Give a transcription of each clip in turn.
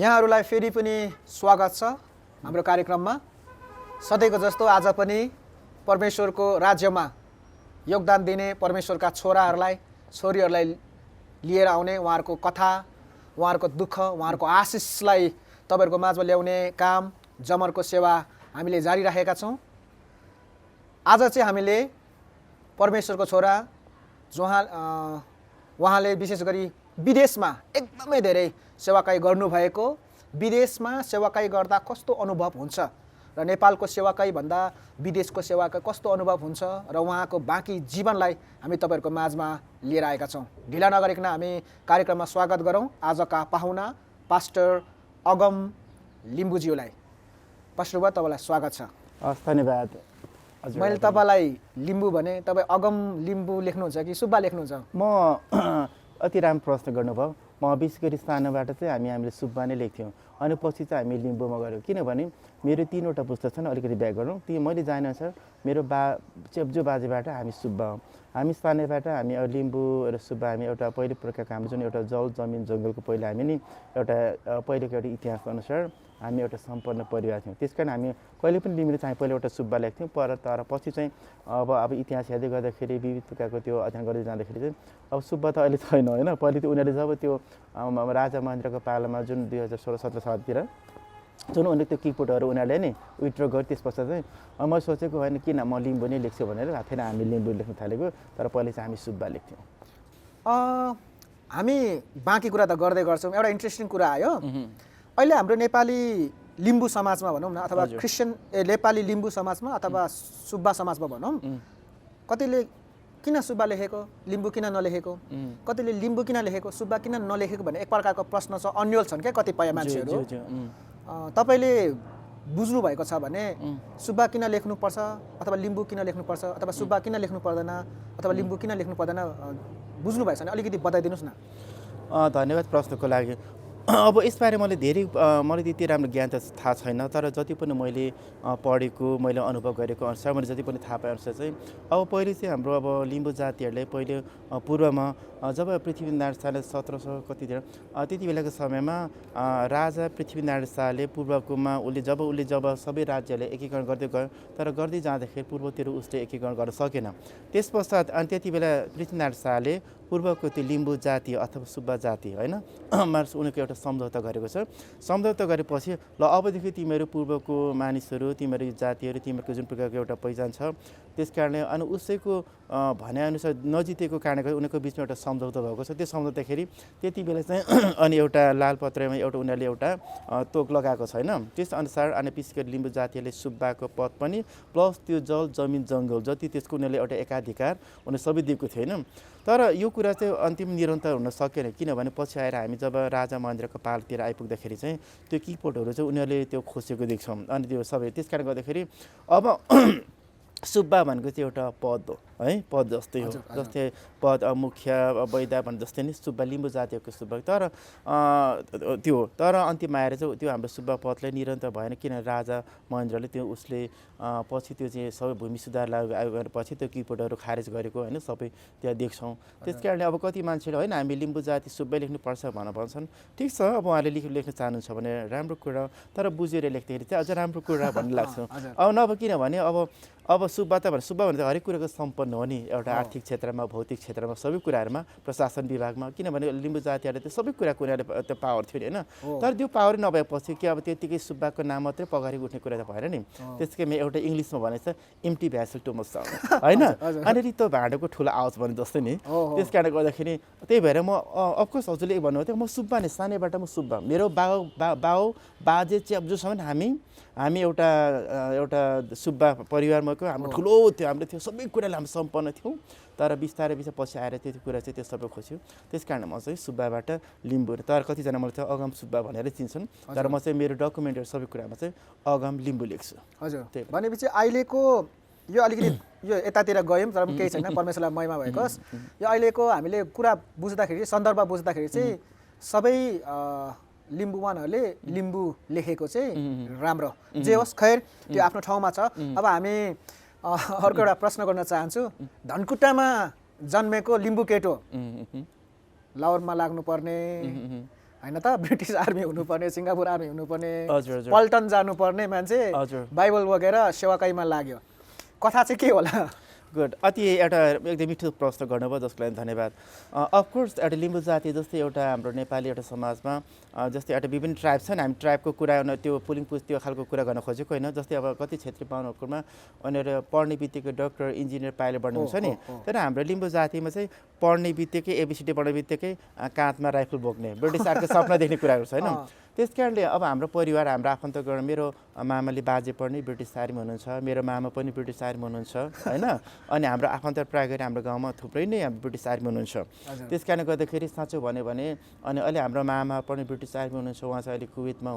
यहाँहरूलाई फेरि पनि स्वागत छ हाम्रो कार्यक्रममा। सधैँको जस्तो आज पनि परमेश्वरको राज्यमा योगदान दिने परमेश्वरका छोराहरूलाई छोरीहरूलाई लिएर आउने, उहाँहरूको कथा, उहाँहरूको दुःख, उहाँहरूको आशिषलाई तपाईँहरूको माझमा ल्याउने काम, जमरको सेवा हामीले जारी राखेका छौँ। आज चाहिँ हामीले परमेश्वरको छोरा उहाँले विशेष गरी विदेशमा एकदमै धेरै सेवाकाई गर्नुभएको, विदेशमा सेवाकाई गर्दा कस्तो अनुभव हुन्छ र नेपालको सेवाकाई भन्दा विदेशको सेवाकाई कस्तो अनुभव हुन्छ र उहाँको बाँकी जीवनलाई हामी तपाईँहरूको माझमा लिएर आएका छौँ। ढिला नगरिकन हामी कार्यक्रममा स्वागत गरौँ आजका पाहुना पास्टर अगम लिम्बुज्यूलाई। पास्टरबा, तपाईँलाई स्वागत छ। धन्यवाद। मैले तपाईँलाई लिम्बू भने तपाईँ अगम लिम्बू लेख्नुहुन्छ कि सुब्बा लेख्नुहुन्छ? म अति राम्रो प्रश्न गर्नुभयो। म विशेष गरी सानोबाट चाहिँ हामीले सुब्बा नै लेख्थ्यौँ, अनि पछि चाहिँ हामी लिम्बूमा गऱ्यौँ। किनभने मेरो 3वटा पुस्तक छन्, अलिकति ब्याक गरौँ। ती मैले जानेअनुसार मेरो चेप्जो बाजेबाट हामी सुब्बा हौँ। हामी सानैबाट हामी लिम्बू र सुब्बा हामी एउटा पहिले प्रकारको हाम्रो जुन एउटा जल जमिन जङ्गलको पहिला हामी नि एउटा पहिलेको एउटा इतिहास अनुसार हामी एउटा सम्पन्न परिवार थियौँ। त्यस कारण हामी कहिले पनि लिम्बूले चाहिँ पहिला एउटा सुब्बा लेख्थ्यौँ। तर पछि चाहिँ अब इतिहास हेर्दै गर्दाखेरि विविध प्रकारको त्यो अध्ययन गर्दै जाँदाखेरि चाहिँ अब सुब्बा त अहिले छैन होइन। पहिले त्यो उनीहरूले जब त्यो राजा महेन्द्रको पालामा जुन 2016-17 सालतिर जुन उनीहरूले त्यो किपोटहरू उनीहरूले नि विथड्र गर्यो, त्यस पश्चात चाहिँ मैले सोचेको होइन किन म लिम्बू नै लेख्छु भनेर फेरि हामी लिम्बू लेख्न थालेको। तर पहिले चाहिँ हामी सुब्बा लेख्थ्यौँ। हामी बाँकी कुरा त गर्दै गर्छौँ। एउटा इन्ट्रेस्टिङ कुरा आयो अहिले हाम्रो नेपाली लिम्बू समाजमा भनौँ न, अथवा नेपाली लिम्बू समाजमा अथवा सुब्बा समाजमा भनौँ, कतिले किन सुब्बा लेखेको, लिम्बू किन नलेखेको, कतिले लिम्बू किन लेखेको, सुब्बा किन नलेखेको भन्ने एक प्रकारको प्रश्न छ, अन्यल छन् क्या कतिपय मान्छेहरू। तपाईँले बुझ्नु भएको छ भने सुब्बा किन लेख्नुपर्छ अथवा लिम्बू किन लेख्नुपर्छ अथवा सुब्बा किन लेख्नु पर्दैन अथवा लिम्बू किन लेख्नु पर्दैन बुझ्नु भएछ भने अलिकति बताइदिनुहोस् न। धन्यवाद प्रश्नको लागि। अब यसबारे मलाई त्यति राम्रो ज्ञान त थाहा छैन, तर जति पनि मैले पढेको, मैले अनुभव गरेको अनुसार, मैले जति पनि थाहा पाए अनुसार चाहिँ अब पहिले चाहिँ हाम्रो अब लिम्बू जातिहरूले पहिले पूर्वमा जब पृथ्वीनारायण शाहले 1700 कतितिर त्यति बेलाको समयमा राजा पृथ्वीनारायण शाहले पूर्वकोमा उसले जब सबै राज्यले एकीकरण गर्दै गयो, तर गर्दै जाँदाखेरि पूर्वतिर उसले एकीकरण गर्न सकेन। त्यस पश्चात अनि त्यति बेला पृथ्वीनारायण शाहले पूर्वको त्यो लिम्बू जाति अथवा सुब्बा जाति होइन उनीहरूको एउटा सम्झौता गरेको छ। सम्झौता गरेपछि ल अबदेखि तिमीहरू पूर्वको मानिसहरू, तिमीहरू जातिहरू, तिमीहरूको जुन प्रकारको एउटा पहिचान छ, त्यस कारणले अनि उसैको भनेअनुसार नजितेको कारणले गर्दा उनीहरूको बिचमा एउटा सम्झौता भएको छ। त्यो सम्झौताखेरि त्यति बेला चाहिँ अनि एउटा लालपत्रमा एउटा उनीहरूले एउटा तोक लगाएको छैन। त्यसअनुसार अनि विशेष गरी लिम्बू जातिहरूले सुब्बाको पद पनि प्लस त्यो जल जमिन जङ्गल जति त्यसको उनीहरूले एउटा एकाधिकार उनीहरूले सबै दिएको थियो होइन। तर यो कुरा चाहिँ अन्तिम निरन्तर हुन सकेन, किनभने पछि आएर हामी जब राजा महेन्द्रको पालतिर आइपुग्दाखेरि चाहिँ त्यो किपोटहरू चाहिँ उनीहरूले त्यो खोसेको देख्छौँ। अनि त्यो सबै त्यस कारणले गर्दाखेरि अब सुब्बा भनेको चाहिँ एउटा पद हो है, पद जस्तै हो, जस्तै पद मुख्य वैदा भने जस्तै नै सुब्बा लिम्बू जातिको सुब्बा। तर अन्तिममा आएर चाहिँ त्यो हाम्रो सुब्बा पदलाई निरन्तर भएन, किन राजा महेन्द्रले त्यो उसले पछि त्यो चाहिँ सबै भूमि सुधार लागु गरेपछि त्यो किपोटहरू खारेज गरेको होइन, सबै त्यहाँ देख्छौँ। त्यस कारणले अब कति मान्छेले होइन हामी लिम्बू जाति सुब्बै लेख्नुपर्छ भन्छन्। ठिक छ, अब उहाँले लेख्न चाहनुहुन्छ भने राम्रो कुरा, तर बुझेर लेख्दाखेरि चाहिँ अझ राम्रो कुरा भन्ने लाग्छ। अब नभए किनभने अब सुब्बा त सुब्बा भने हरेक कुराको सम्पन्न हो नि, एउटा आर्थिक क्षेत्रमा, भौतिक क्षेत्रमा, सबै कुराहरूमा, प्रशासन विभागमा, किनभने लिम्बू जातिहरूले त सबै कुराको उनीहरूले त्यो पावर थियो नि होइन। तर त्यो पावर नभएपछि कि अब त्यतिकै सुब्बाको नाम मात्रै पगारी उठ्ने कुरा त भएन नि। त्यसकै एउटा इङ्ग्लिसमा भनेको छ इम्टी भ्यासल टु मच होइन, अनि रित्तो भाँडोको ठुलो आवाज भने जस्तै नि। त्यस कारणले गर्दाखेरि त्यही भएर म अफकोर्स हजुरले भन्नुभयो म सुब्बा नै, सानैबाट म सुब्बा। मेरो बाजे चेप्जोसम्म हामी एउटा सुब्बा परिवारमा हाम्रो ठुलो थियो, हाम्रो थियो सबै कुराले हामी सम्पन्न थियौँ। तर बिस्तारै पछि आएर त्यो कुरा चाहिँ त्यो सबै खोज्यो। त्यस कारण म चाहिँ सुब्बाबाट लिम्बू, तर कतिजना मलाई चाहिँ अगम सुब्बा भनेर चिन्छन्, तर म चाहिँ मेरो डकुमेन्टहरू सबै कुरामा चाहिँ अगम लिम्बू लेख्छु। हजुर, त्यही भनेपछि अहिलेको यो अलिकति यो यतातिर गयौँ, तर केही छैन, परमेश्वरलाई महिमा भएकोस्। यो अहिलेको हामीले कुरा बुझ्दाखेरि, सन्दर्भ बुझ्दाखेरि चाहिँ सबै लिम्बुवानहरूले लिम्बू लेखेको चाहिँ राम्रो, जे होस् खैर त्यो आफ्नो ठाउँमा छ। अब हामी अर्को एउटा प्रश्न गर्न चाहन्छु। धनकुटामा जन्मेको लिम्बू केटो लाहोरमा लाग्नुपर्ने होइन त ब्रिटिस आर्मी हुनुपर्ने सिङ्गापुर आर्मी हुनुपर्ने हजुर, हजुर। पल्टन जानुपर्ने मान्छे हजुर। बाइबल बोकेर सेवाकाईमा लाग्यो कथा चाहिँ के होला गुड अति एउटा एकदम मिठो प्रश्न गर्नुभयो जसको लागि धन्यवाद अफकोर्स एउटा लिम्बू जाति जस्तै एउटा हाम्रो नेपाली एउटा समाजमा जस्तै एउटा विभिन्न ट्राइब छन् हामी ट्राइबको कुरा त्यो पुलिङ पुस त्यो खालको कुरा गर्न खोजेको होइन जस्तै अब कति क्षेत्रीय बाहुनहरूमा उनीहरू पढ्ने बित्तिकै डक्टर इन्जिनियर पाइलट बन्नु हुन्छ नि तर हाम्रो लिम्बू जातिमा चाहिँ पढ्ने बित्तिकै एबिसिडी पढ्ने बित्तिकै काँधमा राइफल बोक्ने ब्रिटिस आर्मीको सपना देख्ने कुराहरू छ होइन त्यस कारणले अब हाम्रो परिवार हाम्रो आफन्तगण मेरो मामाले बाजे पनि ब्रिटिस आर्मी हुनुहुन्छ मेरो मामा पनि ब्रिटिस आर्मी हुनुहुन्छ होइन अनि हाम्रो आफन्त प्राय गरी हाम्रो गाउँमा थुप्रै नै ब्रिटिस आर्मी हुनुहुन्छ त्यस कारणले गर्दाखेरि साँचो भन्यो भने अनि अहिले हाम्रो मामा पनि ब्रिटिस आर्मी हुनुहुन्छ उहाँ चाहिँ अहिले कुवेतमा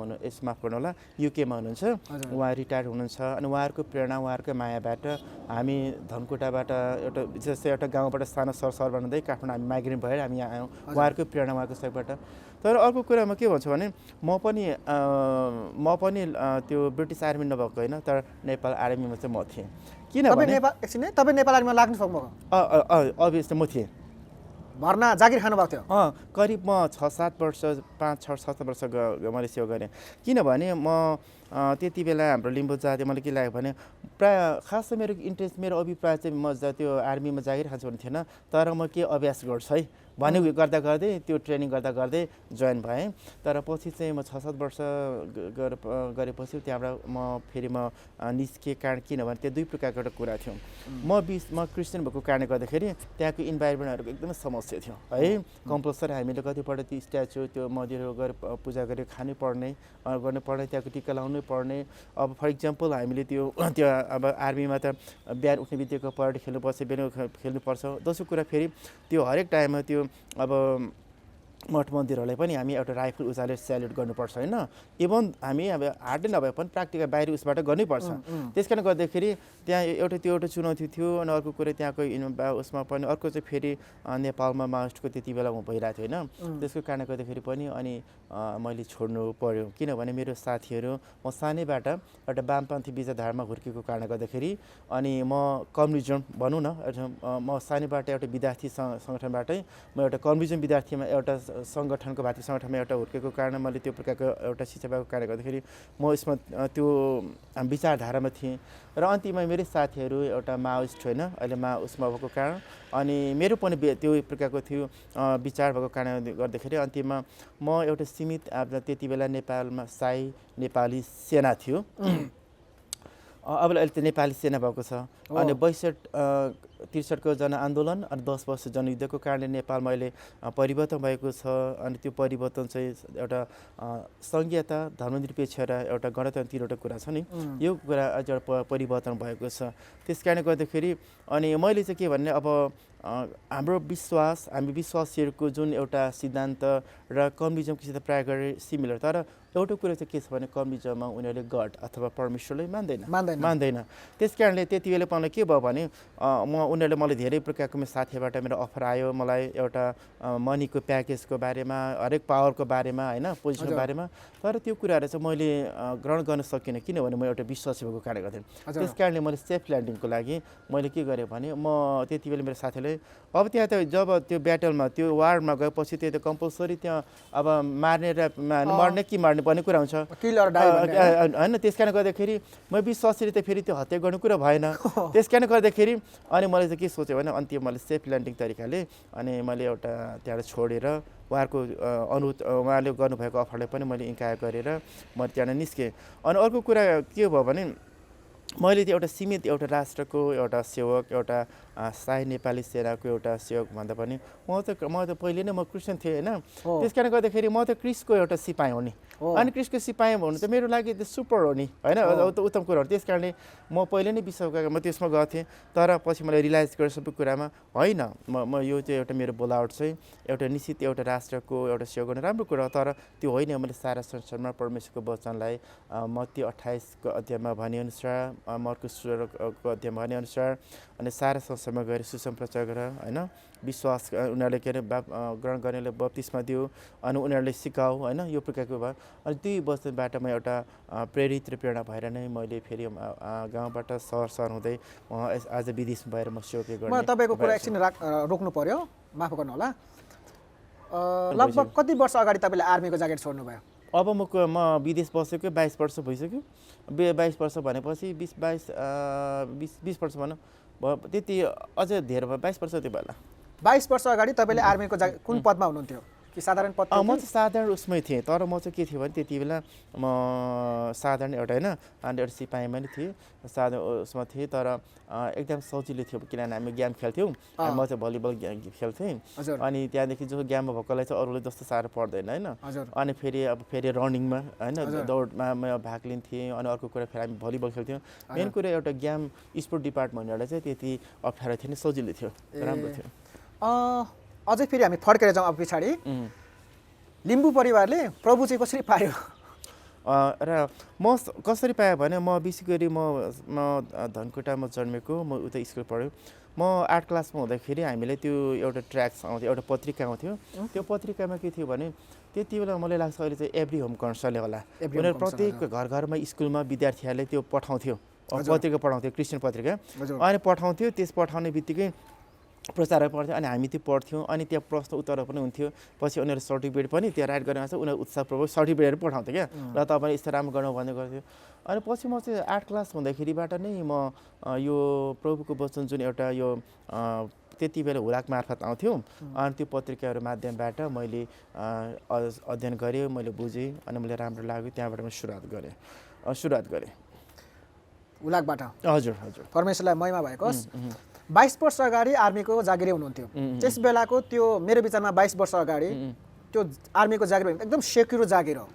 माफ गर्नु होला युकेमा हुनुहुन्छ उहाँ रिटायर हुनुहुन्छ अनि उहाँहरूको प्रेरणा उहाँहरूको मायाबाट हामी धनकुटाबाट एउटा जस्तै एउटा गाउँबाट सानो सहर बनाउँदै काठमाडौँ हामी माइग्रेन्ट भएर हामी यहाँ आयौँ उहाँहरूको प्रेरणा उहाँको सहयोगबाट तर अर्को कुरामा के भन्छु भने म पनि त्यो ब्रिटिस आर्मी नभएको होइन तर नेपाल आर्मीमा चाहिँ म थिएँ किनभने तपाईँ नेपाल आर्मीमा लाग्नु सक्नुभयो अभियसली म थिएँ भर्ना जागिर खानुभएको थियो करिब म 6-7 वर्ष 5-6-7 वर्ष मैले सेवा गरेँ किनभने म त्यति बेला हाम्रो लिम्बू जाति मलाई के लाग्यो भने प्राय खास मेरो इन्ट्रेस्ट मेरो अभिप्राय चाहिँ म त्यो आर्मीमा जागिर खान्छु भन्ने थिएन तर म के अभ्यास गर्छु है भने गर्दा गर्दै त्यो ट्रेनिङ गर्दा गर्दै जोइन भएँ तर पछि चाहिँ म 6-7 वर्ष गरेपछि त्यहाँबाट म फेरि म निस्केँ कारण किनभने त्यो दुई प्रकारको एउटा कुरा थियो म क्रिस्चियन भएको कारणले गर्दाखेरि त्यहाँको इन्भाइरोमेन्टहरूको एकदमै समस्या थियो है कम्पलसरी हामीले कतिपल्ट त्यो स्ट्याचु त्यो मन्दिरहरू गएर पूजा गरेर खानै पर्ने गर्नुपर्ने त्यहाँको टिका लाउनै पर्ने अब फर इक्जाम्पल हामीले त्यो अब आर्मीमा त बिहान उठ्ने बित्तिकै परेड खेल्नुपर्छ बेलुका खेल्नुपर्छ दोस्रो कुरा फेरि त्यो हरेक टाइममा त्यो अब मठ मन्दिरहरूलाई पनि हामी एउटा राइफल उचालेर स्याल्युट गर्नुपर्छ होइन इभन हामी अब हार्डै नभए पनि प्र्याक्टिकल बाहिर उसबाट गर्नैपर्छ त्यस कारणले गर्दाखेरि त्यहाँ त्यो एउटा चुनौती थियो अनि अर्को कुरा त्यहाँको उसमा पनि अर्को चाहिँ फेरि नेपालमा माओइस्टको त्यति बेला भइरहेको थियो होइन त्यसको कारणले गर्दाखेरि पनि अनि मैले छोड्नु पर्यो किनभने मेरो साथीहरू म सानैबाट एउटा वामपन्थी विचारधारामा हुर्केको कारणले गर्दाखेरि अनि म कम्युनिजम भनौँ न म सानैबाट एउटा विद्यार्थी सङ्गठनबाटै म एउटा कम्युनिजम विद्यार्थीमा एउटा सङ्गठनको भातृ सङ्गठनमा एउटा हुर्केको कारण मैले त्यो प्रकारको एउटा शिक्षा भएको कारणले गर्दाखेरि म यसमा त्यो विचारधारामा थिएँ र अन्तिममा मेरै साथीहरू एउटा माओइस्ट होइन अहिले उसमा भएको कारण अनि मेरो पनि त्यो प्रकारको थियो विचार भएको कारणले गर्दाखेरि अन्तिममा म एउटा सीमित त्यति बेला नेपालमा साई नेपाली सेना थियो अब अहिले त नेपाली सेना भएको छ अनि 62-63को जनआन्दोलन अनि 10 वर्ष जनयुद्धको कारणले नेपालमा अहिले परिवर्तन भएको छ अनि त्यो परिवर्तन चाहिँ एउटा सङ्घीयता धर्मनिरपेक्ष र एउटा गणतन्त्र एउटा कुरा छ नि यो कुरा अझ परिवर्तन भएको छ त्यस कारणले गर्दाखेरि अनि मैले चाहिँ के भन्ने अब हाम्रो हामी विश्वासीहरूको जुन एउटा सिद्धान्त र कम्युनिजमको सित प्राय गरी सिमिलर तर एउटा कुरा चाहिँ के छ भने कम्युनिजममा उनीहरूले गड अथवा परमेश्वरलाई मान्दैन त्यस कारणले त्यति बेला पाउन के भयो भने उनीहरूले मलाई धेरै प्रकारको मेरो साथीबाट मेरो अफर आयो मलाई एउटा मनीको प्याकेजको बारेमा हरेक पावरको बारेमा होइन पोजिसनको बारेमा तर त्यो कुराहरू चाहिँ मैले ग्रहण गर्न सकिनँ किनभने म एउटा विश्वासी भएको कारणले गर्दा त्यस कारणले मैले सेफ ल्यान्डिङको लागि मैले के गरेँ भने म त्यति बेला मेरो साथीले अब त्यहाँ त जब त्यो ब्याटलमा त्यो वारमा गएपछि त्यो त कम्पलसरी त्यहाँ अब मार्ने र मर्ने कि मार्ने भन्ने कुरा हुन्छ होइन त्यस कारणले गर्दाखेरि म विश्वासले त फेरि त्यो हत्या गर्ने कुरा भएन त्यस कारणले गर्दाखेरि अनि मैले चाहिँ के सोचेँ भने अन्तिम मैले सेफ ल्यान्डिङ तरिकाले अनि मैले एउटा त्यहाँबाट छोडेर उहाँले गर्नुभएको अफरलाई पनि मैले इन्कार गरेर म त्यहाँबाट निस्केँ अनि अर्को कुरा के भयो भने मैले त्यो एउटा सीमित एउटा राष्ट्रको एउटा सेवक एउटा साई नेपाली सेनाको एउटा सेवक भन्दा पनि म त पहिले नै म क्रिस्चियन थिएँ होइन त्यस कारणले गर्दाखेरि म त क्रिस्टको एउटा सिपाही हो नि अनि क्रिस्टको सिपाही भन्नु त मेरो लागि त्यो सुपर हो नि होइन उत्तम कुरा हो त्यस कारणले म पहिले नै विश्वका म त्यसमा गएको थिएँ तर पछि मैले रियलाइज गरेँ सबै कुरामा होइन म यो चाहिँ एउटा मेरो बोलावट चाहिँ एउटा निश्चित एउटा राष्ट्रको एउटा सेवा गर्ने राम्रो कुरा हो तर त्यो होइन मैले सारा संसारमा परमेश्वरको वचनलाई मत्ती 28को अध्यायमा भनेअनुसार मर्कुस 16को अध्यायमा भनेअनुसार अनि सारा संसारमा गएर सुसमाचार गर होइन विश्वास उनीहरूले के अरे ग्रहण गर्नेले बप्तिस्मा दियो अनि उनीहरूले सिकाऊ होइन यो प्रकारको भयो अनि त्यही वचनबाट म एउटा प्रेरित र प्रेरणा भएर नै मैले फेरि गाउँबाट सहर हुँदै आज विदेशमा भएर म सेवा गर्ने। म तपाईँको कुरा एकछिन रोक्नु पर्यो माफ गर्नु होला लगभग कति वर्ष अगाडि तपाईँले आर्मीको ज्याकेट छोड्नुभयो? अब म विदेश बसेको 22 वर्ष भइसक्यो। 22 वर्ष भनेपछि 20 वर्ष भनौँ त्यति अझै धेरै भयो, 22 वर्ष त्यो बेला। 22 वर्ष अगाडि तपाईँले आर्मीको ज्याकेट कुन पदमा हुनुहुन्थ्यो कि साधारण पद? म चाहिँ साधारण उसमै थिएँ, तर म चाहिँ के थियो भने त्यति बेला म साधारण एउटा होइन अनि एउटा सिपाहीमा नै थिएँ, साधारण उसमा थिएँ। तर एकदम सजिलो थियो किनभने हामी गेम खेल्थ्यौँ, म चाहिँ भलिबल खेल्थेँ। अनि त्यहाँदेखि जो गेममा भएकोलाई चाहिँ अरूले जस्तो साह्रो पर्दैन होइन। अनि फेरि रनिङमा होइन दौडमा म भाग लिन्थेँ। अनि अर्को कुरा फेरि हामी भलिबल खेल्थ्यौँ। मेन कुरा एउटा गेम स्पोर्ट डिपार्टमेन्टबाट चाहिँ त्यति अप्ठ्यारो थिएन, सजिलो थियो, राम्रो थियो। अझै फेरि हामी फर्केर जाउँ अब पछाडि। लिम्बू परिवारले प्रभु चाहिँ कसरी पायो? र म कसरी पाएँ भने म विशेष गरी म धनकुटामा जन्मेको, म उता स्कुल पढ्यो। म 8 क्लासमा हुँदाखेरि हामीले त्यो एउटा ट्र्याक्स आउँथ्यो, एउटा पत्रिका आउँथ्यो। त्यो पत्रिकामा के थियो भने त्यति बेला मलाई लाग्छ अहिले चाहिँ एभ्री होम कन्सर्टले होला, उनीहरू प्रत्येक घरमा स्कुलमा विद्यार्थीहरूले त्यो पठाउँथ्यो, पत्रिका पठाउँथ्यो, क्रिस्चियन पत्रिका। अनि पठाउँथ्यो, त्यस पठाउने बित्तिकै प्रचार पढ्थ्यो अनि हामी त्यो पढ्थ्यौँ। अनि त्यहाँ प्रश्न उत्तर पनि हुन्थ्यो। पछि उनीहरू सर्टिफिकेट पनि त्यहाँ राइट गरेर उनीहरू उत्साहपूर्वक सर्टिफिकेटहरू पठाउँथ्यो क्या, र तपाईँले यस्तो राम्रो गर्नु भन्ने गर्थ्यो। अनि पछि म चाहिँ 8 क्लास हुँदाखेरिबाट नै म यो प्रभुको वचन जुन एउटा यो त्यति बेला हुलाक मार्फत आउँथ्यो, अनि त्यो पत्रिकाहरू माध्यमबाट मैले अध्ययन गरेँ, मैले बुझेँ, अनि मैले राम्रो लाग्यो, त्यहाँबाट म सुरुवात गरेँ हुलाकबाट। हजुर हजुर, परमेश्वरलाई महिमा भएको होस्। 22 वर्ष अगाडि आर्मीको जागिरै हुनुहुन्थ्यो। त्यस बेलाको त्यो मेरो विचारमा 22 वर्ष अगाडि त्यो आर्मीको जागिर एकदम सेक्युर जागिर हो।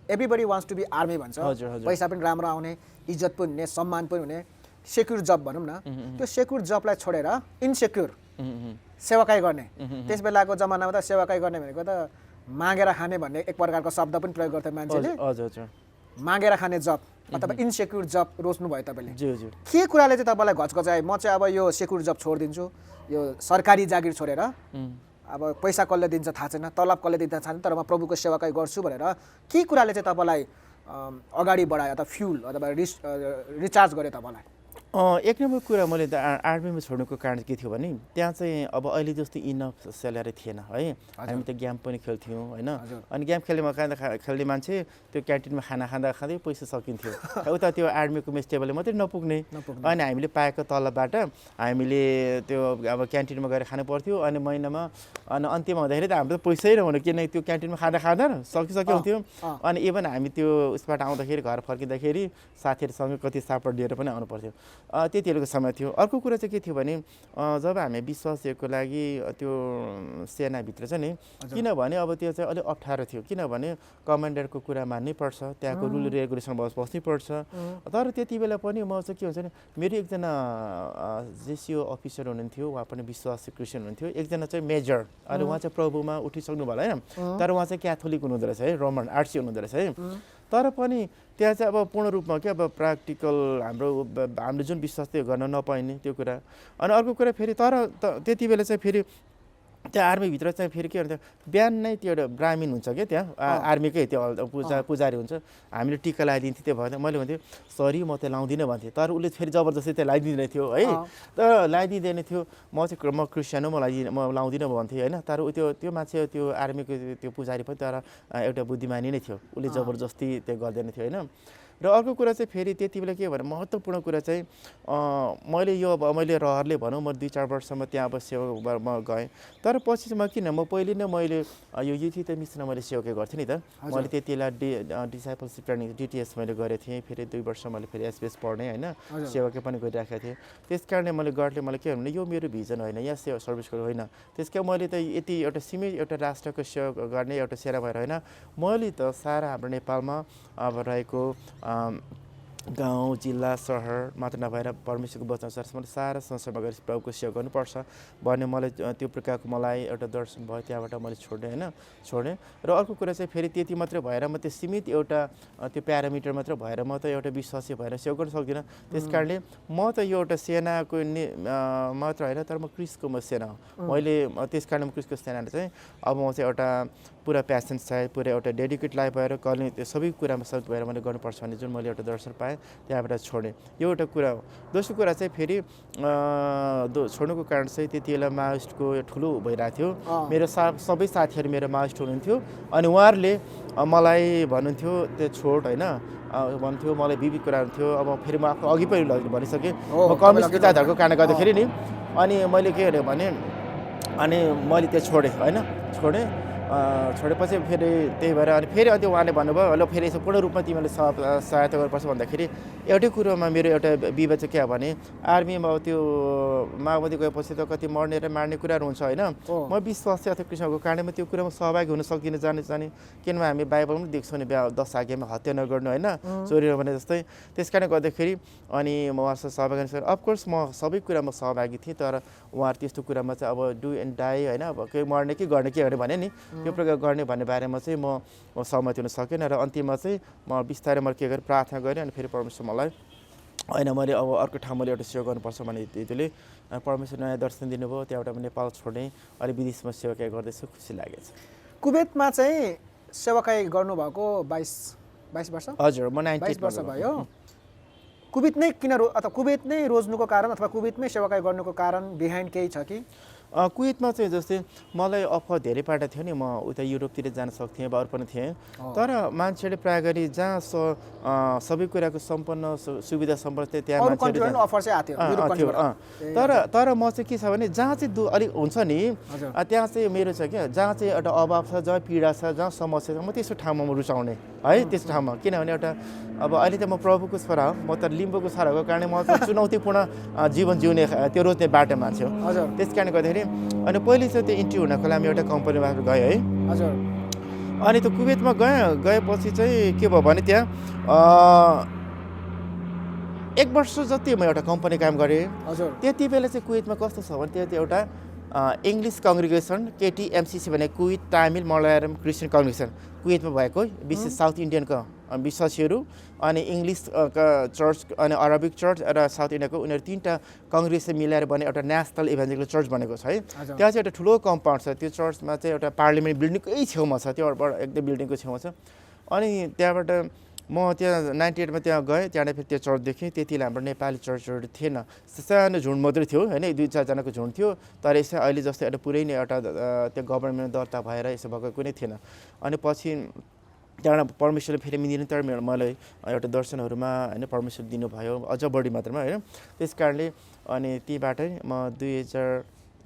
Everybody wants to be army भन्छ, पैसा पनि राम्रो आउने, इज्जत पनि हुने, सम्मान पनि हुने, सेक्युर जब भनौँ न। त्यो सेक्युर जबलाई छोडेर इनसेक्युर सेवाकाई गर्ने, त्यस बेलाको जमानामा त सेवाकाई गर्ने भनेको त मागेर खाने भन्ने एक प्रकारको शब्द पनि प्रयोग गर्थ्यो मान्छेले। मागेर खाने जब अथवा इनसेक्युर जब रोज्नु भयो तपाईँले। के कुराले चाहिँ तपाईँलाई घचघचायो म चाहिँ अब यो सेक्युर जब छोडिदिन्छु, यो सरकारी जागिर छोडेर, अब पैसा कसले दिन्छ थाहा छैन, तलब कसले दिन्छ थाहा छैन, तर म प्रभुको सेवाकाई गर्छु भनेर के कुराले चाहिँ तपाईँलाई अगाडि बढायो अथवा फ्युल अथवा रिचार्ज गर्यो तपाईँलाई? एक नम्बर कुरा मैले आर्मीमा छोड्नुको कारण के थियो भने त्यहाँ चाहिँ अब अहिले जस्तो इनफ स्यालेरी थिएन है। हामी त गेम पनि खेल्थ्यौँ होइन। अनि गेम खेल्ने मान्छे त्यो क्यान्टिनमा खाना खाँदै पैसा सकिन्थ्यो, उता त्यो आर्मीको मेस टेबलले मात्रै नपुग्ने। अनि हामीले पाएको तलबबाट हामीले त्यो अब क्यान्टिनमा गएर खानु पर्थ्यो। अनि महिनामा अनि अन्त्यमा हुँदाखेरि त हाम्रो त पैसै नहुने, किनकि त्यो क्यान्टिनमा खाँदा सकिसक्यो हुन्थ्यो। अनि इभन हामी त्यो उसबाट आउँदाखेरि घर फर्किँदाखेरि साथीहरूसँग कति सापट लिएर पनि आउनु पर्थ्यो। त्यति बेलाको समय थियो। अर्को कुरा चाहिँ के थियो भने जब हामी विश्वासीहरूको लागि त्यो सेनाभित्र चाहिँ नि, किनभने अब त्यो चाहिँ अलिक अप्ठ्यारो थियो, किनभने कमान्डरको कुरा मान्नै पर्छ, त्यहाँको रुल रेगुलेसन बस्नै पर्छ। तर त्यति बेला पनि म चाहिँ के हुन्छ भने मेरो एकजना जेसिओ अफिसर हुनुहुन्थ्यो, उहाँ पनि विश्वासी क्रिस्चियन हुनुहुन्थ्यो। एकजना चाहिँ मेजर, अनि उहाँ चाहिँ प्रभुमा उठिसक्नु भयो होइन, तर उहाँ चाहिँ क्याथोलिक हुनुहुँदो रहेछ है, रोमन आर्सी हुनुहुँदो रहेछ है। तर पनि त्यहाँ चाहिँ अब पूर्ण रूपमा के अब प्र्याक्टिकल हामीले जुन विश्वास त्यो गर्न नपाइने त्यो कुरा। अनि अर्को कुरा फेरि तर त्यति बेला चाहिँ फेरि त्यहाँ आर्मीभित्र चाहिँ फेरि के भन्छ बिहान नै त्यो एउटा ब्राह्मण हुन्छ क्या, त्यहाँ आर्मीकै त्यो पुजारी हुन्छ, हामीले टिका लगाइदिन्थ्यो। त्यो भयो मैले भन्थेँ सरी म त्यो लाउँदिनँ भन्थेँ, तर उसले फेरि जबरजस्ती त्यो लगाइदिँदैन थियो है। तर लगाइदिँदैन थियो, म क्रिस्चियन हो, म लाउँदिनँ भन्थेँ होइन। तर त्यो मान्छे त्यो आर्मीको त्यो पुजारी पनि तर एउटा बुद्धिमानी नै थियो, उसले जबरजस्ती त्यो गर्दैन थियो होइन। र अर्को कुरा चाहिँ फेरि त्यति बेला के भने महत्त्वपूर्ण कुरा चाहिँ मैले रहरले भनौँ म 2-4 वर्षमा त्यहाँ अब सेवामा गएँ। तर पछि चाहिँ म पहिले नै मैले यो युथ मिसनमा मैले सेवाकै गर्थेँ नि त। मैले त्यति बेला डिसाइपलसिप ट्रेनिङ डिटिएस मैले गरेको थिएँ, फेरि 2 वर्ष मैले फेरि एसपिएस पढ्ने होइन, सेवाकै पनि गरिराखेको थिएँ। त्यस कारणले मैले मैले के भने यो मेरो भिजन होइन, यहाँ सेवा सर्भिसको होइन। त्यस कारण मैले त यति एउटा सीमित एउटा राष्ट्रको सेवा गर्ने एउटा सेना भएर होइन, मैले त सारा हाम्रो नेपालमा अब रहेको गाउँ जिल्ला सहर मात्र नभएर परमेश्वरको वचन अनुसार सारा संसारमा गएर प्रभुको सेवा गर्नुपर्छ भन्ने मलाई त्यो प्रकारको मलाई एउटा दर्शन भयो। त्यहाँबाट मैले छोडेँ र अर्को कुरा चाहिँ फेरि त्यति मात्रै भएर म त्यो सीमित एउटा त्यो प्यारामिटर मात्र भएर म त एउटा विश्वासी भएर सेवा गर्न सक्दिनँ। त्यस कारणले म त यो एउटा सेनाको मात्र होइन, तर म क्रिस्टको सेना हो। मैले त्यस कारण म क्रिस्टको सेनाले चाहिँ अब म चाहिँ एउटा पुरा प्यासन छ, पुरा एउटा डेडिकेट लाइफ भएर कल्ने त्यो सबै कुरामा सबै भएर मैले गर्नुपर्छ भन्ने जुन मैले एउटा दर्शन पाएँ। पाएँ त्यहाँबाट छोडेँ यो एउटा कुरा हो। दोस्रो कुरा चाहिँ फेरि छोड्नुको कारण चाहिँ त्यति बेला माओइस्टको ठुलो भइरहेको थियो। मेरो सबै साथीहरू मेरो माओइस्ट हुनुहुन्थ्यो अनि उहाँहरूले मलाई भन्नुहुन्थ्यो त्यो छोड होइन भन्थ्यो मलाई विविध कुरा हुन्थ्यो। अब फेरि म आफ्नो अघि पनि भनिसकेँ म कम्युनिस्ट विचारधाराको कारणले गर्दाखेरि नि अनि मैले के गरेँ भने अनि मैले त्यो छोडेँ होइन छोडेपछि फेरि त्यही भएर अनि फेरि अनि उहाँले भन्नुभयो ल फेरि यसो पूर्ण रूपमा तिमीले सहायता गर्नुपर्छ भन्दाखेरि एउटै कुरोमा मेरो एउटा विवाद चाहिँ के हो भने आर्मीमा त्यो माओवादी गएपछि त कति मर्ने र मार्ने कुराहरू हुन्छ होइन म विश्वास चाहिँ अथवा कृष्णको कारणमा त्यो कुरामा सहभागी हुन सकिनँ जाने किनभने हामी बाइबलमा पनि देख्छौँ नि 10 आज्ञामा हत्या नगर्नु होइन चोरी नगर्ने जस्तै त्यस कारणले गर्दाखेरि अनि म उहाँसँग सहभागी हुन अफकोर्स म सबै कुरामा सहभागी थिएँ तर उहाँहरू त्यस्तो कुरामा चाहिँ अब डु एन्ड डाई होइन अब केही मर्ने कि गर्ने के भने नि त्यो प्रकार गर्ने भन्ने बारेमा चाहिँ म सहमति हुन सकेन र अन्तिममा चाहिँ म बिस्तारै मैले के गरेँ प्रार्थना गरेँ अनि फेरि परमेश्वर मलाई होइन मैले अब अर्को ठाउँ मैले एउटा सेवा गर्नुपर्छ भने त्यतिले परमेश्वर नयाँ दर्शन दिनुभयो त्यहाँबाट म नेपाल छोडेँ अनि विदेशमा सेवाकाई गर्दैछु खुसी लागेछ। कुवेतमा चाहिँ सेवाकाई गर्नुभएको 22 वर्ष हजुर म 22 वर्ष भयो। कुवेत नै किन अथवा कुवेत नै रोज्नुको कारण अथवा कुवेतमै सेवाकाई गर्नुको कारण बिहाइन्ड केही छ कि? कुवेतमा चाहिँ जस्तै मलाई अफर धेरै पाएका थियो नि म उता युरोपतिर जान सक्थेँ अरू पनि थिएँ तर मान्छेले प्राय गरी जहाँ सबै कुराको सम्पन्न सुविधा सम्पन्न थियो त्यहाँ मान्छेहरू अफर चाहिँ आथ्यो तर म चाहिँ के छ भने जहाँ चाहिँ अलिक हुन्छ नि त्यहाँ चाहिँ मेरो छ क्या जहाँ चाहिँ एउटा अभाव छ जहाँ पीडा छ जहाँ समस्या छ म त्यस्तो ठाउँमा म रुचाउने है त्यस्तो ठाउँमा किनभने एउटा अब अहिले त म प्रभुको छोरा हो म त लिम्बूको छोरा भएको कारणले म त चुनौतीपूर्ण जीवन जिउने त्यो रोज्ने बाटो मान्छे हो त्यस कारणले गर्दाखेरि अनि पहिले चाहिँ त्यो इन्टरभ्यू हुनको लागि एउटा कम्पनीमा गएँ है हजुर अनि त्यो कुवेतमा गएपछि चाहिँ के भयो भने त्यहाँ 1 वर्ष जति म एउटा कम्पनी काम गरेँ हजुर त्यति बेला चाहिँ कुवेतमा कस्तो छ भने त्यो एउटा इङ्ग्लिस कङ्ग्रिगेसन KTMCC भने कुवेत तामिल मलयालम क्रिस्चियन कङ्ग्रिगेसन कुवेतमा भएको विशेष साउथ इन्डियनको विश्वासीहरू अनि इङ्ग्लिस चर्च अनि अरबिक चर्च र साउथ इन्डियाको उनीहरू 3टा कङ्ग्रेसले मिलाएर बने एउटा नेसनल इभान्जेलिकल चर्च बनेको छ है त्यहाँ चाहिँ एउटा ठुलो कम्पाउन्ड छ त्यो चर्चमा चाहिँ एउटा पार्लिमेन्ट बिल्डिङकै छेउमा छ त्यो एकदम बिल्डिङको छेउमा छ अनि त्यहाँबाट म त्यहाँ 98 मा त्यहाँ गएँ त्यहाँबाट फेरि त्यो चर्च देखेँ त्यतिले हाम्रो नेपाली चर्चहरू थिएन सानो झुन्ड मात्रै थियो होइन 2-4 जनाको झुन्ड थियो तर यसै अहिले जस्तै एउटा पुरै नै एउटा त्यो गभर्मेन्ट दर्ता भएर यसो भएको कुनै थिएन अनि पछि त्यहाँबाट परमेश्वरले फेरि निरन्तर मलाई एउटा दर्शनहरूमा होइन परमेश्वर दिनुभयो अझ बढी मात्रामा होइन त्यस कारणले अनि त्यहीबाटै म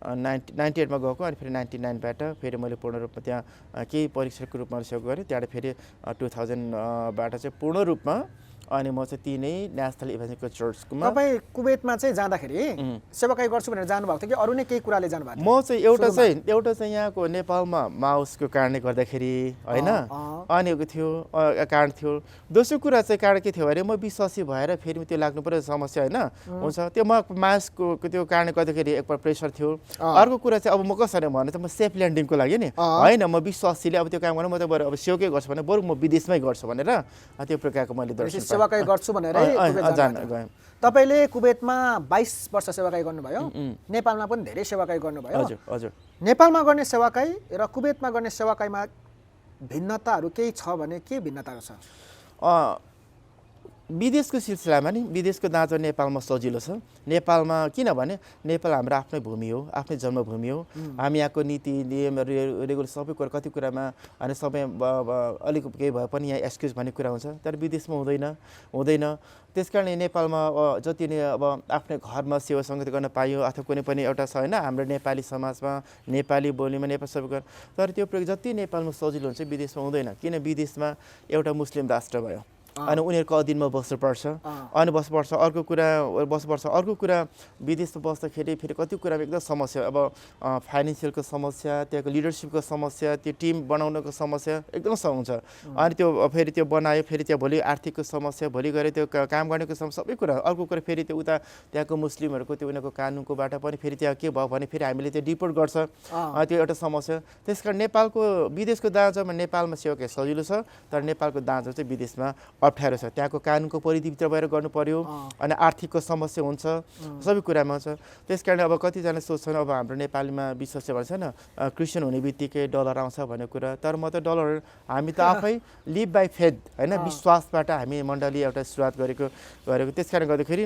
98 मा गएको अनि फेरि 99बाट फेरि मैले पूर्ण रूपमा त्यहाँ केही परीक्षाको रूपमा सेवा गरेँ त्यहाँबाट फेरि 2000बाट चाहिँ पूर्ण रूपमा अनि म चाहिँ तिनै नेसनल इभान्जेलिकल चर्चकोमा तपाईँ कुवेतमा चाहिँ जाँदाखेरि सेवाकाई गर्छु भनेर जानुभएको थियो कि अरू नै केही कुराले जानुभएको थियो? म चाहिँ एउटा चाहिँ यहाँको नेपालमा माओसको कारणले गर्दाखेरि होइन अनि थियो कारण थियो। दोस्रो कुरा चाहिँ कारण के थियो भने म विश्वासी भएर फेरि त्यो लाग्नु पर्यो समस्या होइन हुन्छ त्यो म मासको त्यो कारणले गर्दाखेरि एकपल्ट प्रेसर थियो। अर्को कुरा चाहिँ अब म कसरी भने त म सेफ ल्यान्डिङको लागि नि होइन म विश्वासीले अब त्यो काम गर्नु म त बरु अब सेवकै गर्छु भने बरु म विदेशमै गर्छु भनेर त्यो प्रकारको मैले दर्शन सेवाकाई गर्छु भनेर तपाईले कुवेतमा 22 वर्ष सेवाकाई गर्नुभयो नेपालमा पनि धेरै सेवाकाई गर्नुभयो हजुर हजुर नेपालमा गर्ने सेवाकाई र कुवेतमा गर्ने सेवाकाईमा भिन्नताहरू केही छ भने के भिन्नताहरू छ? विदेशको सिलसिलामा नि विदेशको दाँजो नेपालमा सजिलो छ। नेपालमा किनभने नेपाल हाम्रो आफ्नै भूमि हो आफ्नै जन्मभूमि हो हामी यहाँको नीति नियम रेगुलर सबै कुरा कति कुरामा अनि सबै अलिक केही भए पनि यहाँ एक्सक्युज भन्ने कुरा हुन्छ तर विदेशमा हुँदैन त्यस कारणले नेपालमा जति नै अब आफ्नै घरमा सेवा सङ्गति गर्न पाइयो अथवा कुनै पनि एउटा छ होइन हाम्रो नेपाली समाजमा नेपाली बोलीमा नेपाली सबै तर त्यो जति नेपालमा सजिलो हुन्छ विदेशमा हुँदैन किन विदेशमा एउटा मुस्लिम राष्ट्र भयो अनि उनीहरूको अधीनमा बस्नुपर्छ अनि बस्नुपर्छ अर्को कुरा विदेशमा बस्दाखेरि फेरि कति कुरामा एकदम समस्या अब फाइनेन्सियलको समस्या त्यहाँको लिडरसिपको समस्या त्यो टिम बनाउनको समस्या एकदम हुन्छ अनि त्यो फेरि त्यो बनायो फेरि त्यहाँ भोलि आर्थिकको समस्या भोलि गएर त्यो काम गर्नेको समस्या सबै कुरा अर्को कुरा फेरि त्यो उता त्यहाँको मुस्लिमहरूको त्यो उनीहरूको कानुनकोबाट पनि फेरि त्यहाँ के भयो भने फेरि हामीले त्यो डिपोर्ट गर्छ त्यो एउटा समस्या। त्यसकारण नेपालको विदेशको दाँजोमा नेपालमा सेवाकाई सजिलो छ तर नेपालको दाँजो चाहिँ विदेशमा अप्ठ्यारो छ। त्यहाँको कानुनको परिधिभित्र भएर गर्नु पर्यो अनि आर्थिकको समस्या हुन्छ, सबै कुरामा हुन्छ। त्यस कारण अब कतिजना सोच्छन् अब हाम्रो नेपालीमा विश्वास भन्छ न क्रिस्चियन हुने बित्तिकै डलर आउँछ भन्ने कुरा। तर म त डलर हामी त आफै लिभ बाई फेथ होइन, विश्वासबाट हामी मण्डली एउटा सुरुवात गरेको। त्यस कारण गर्दाखेरि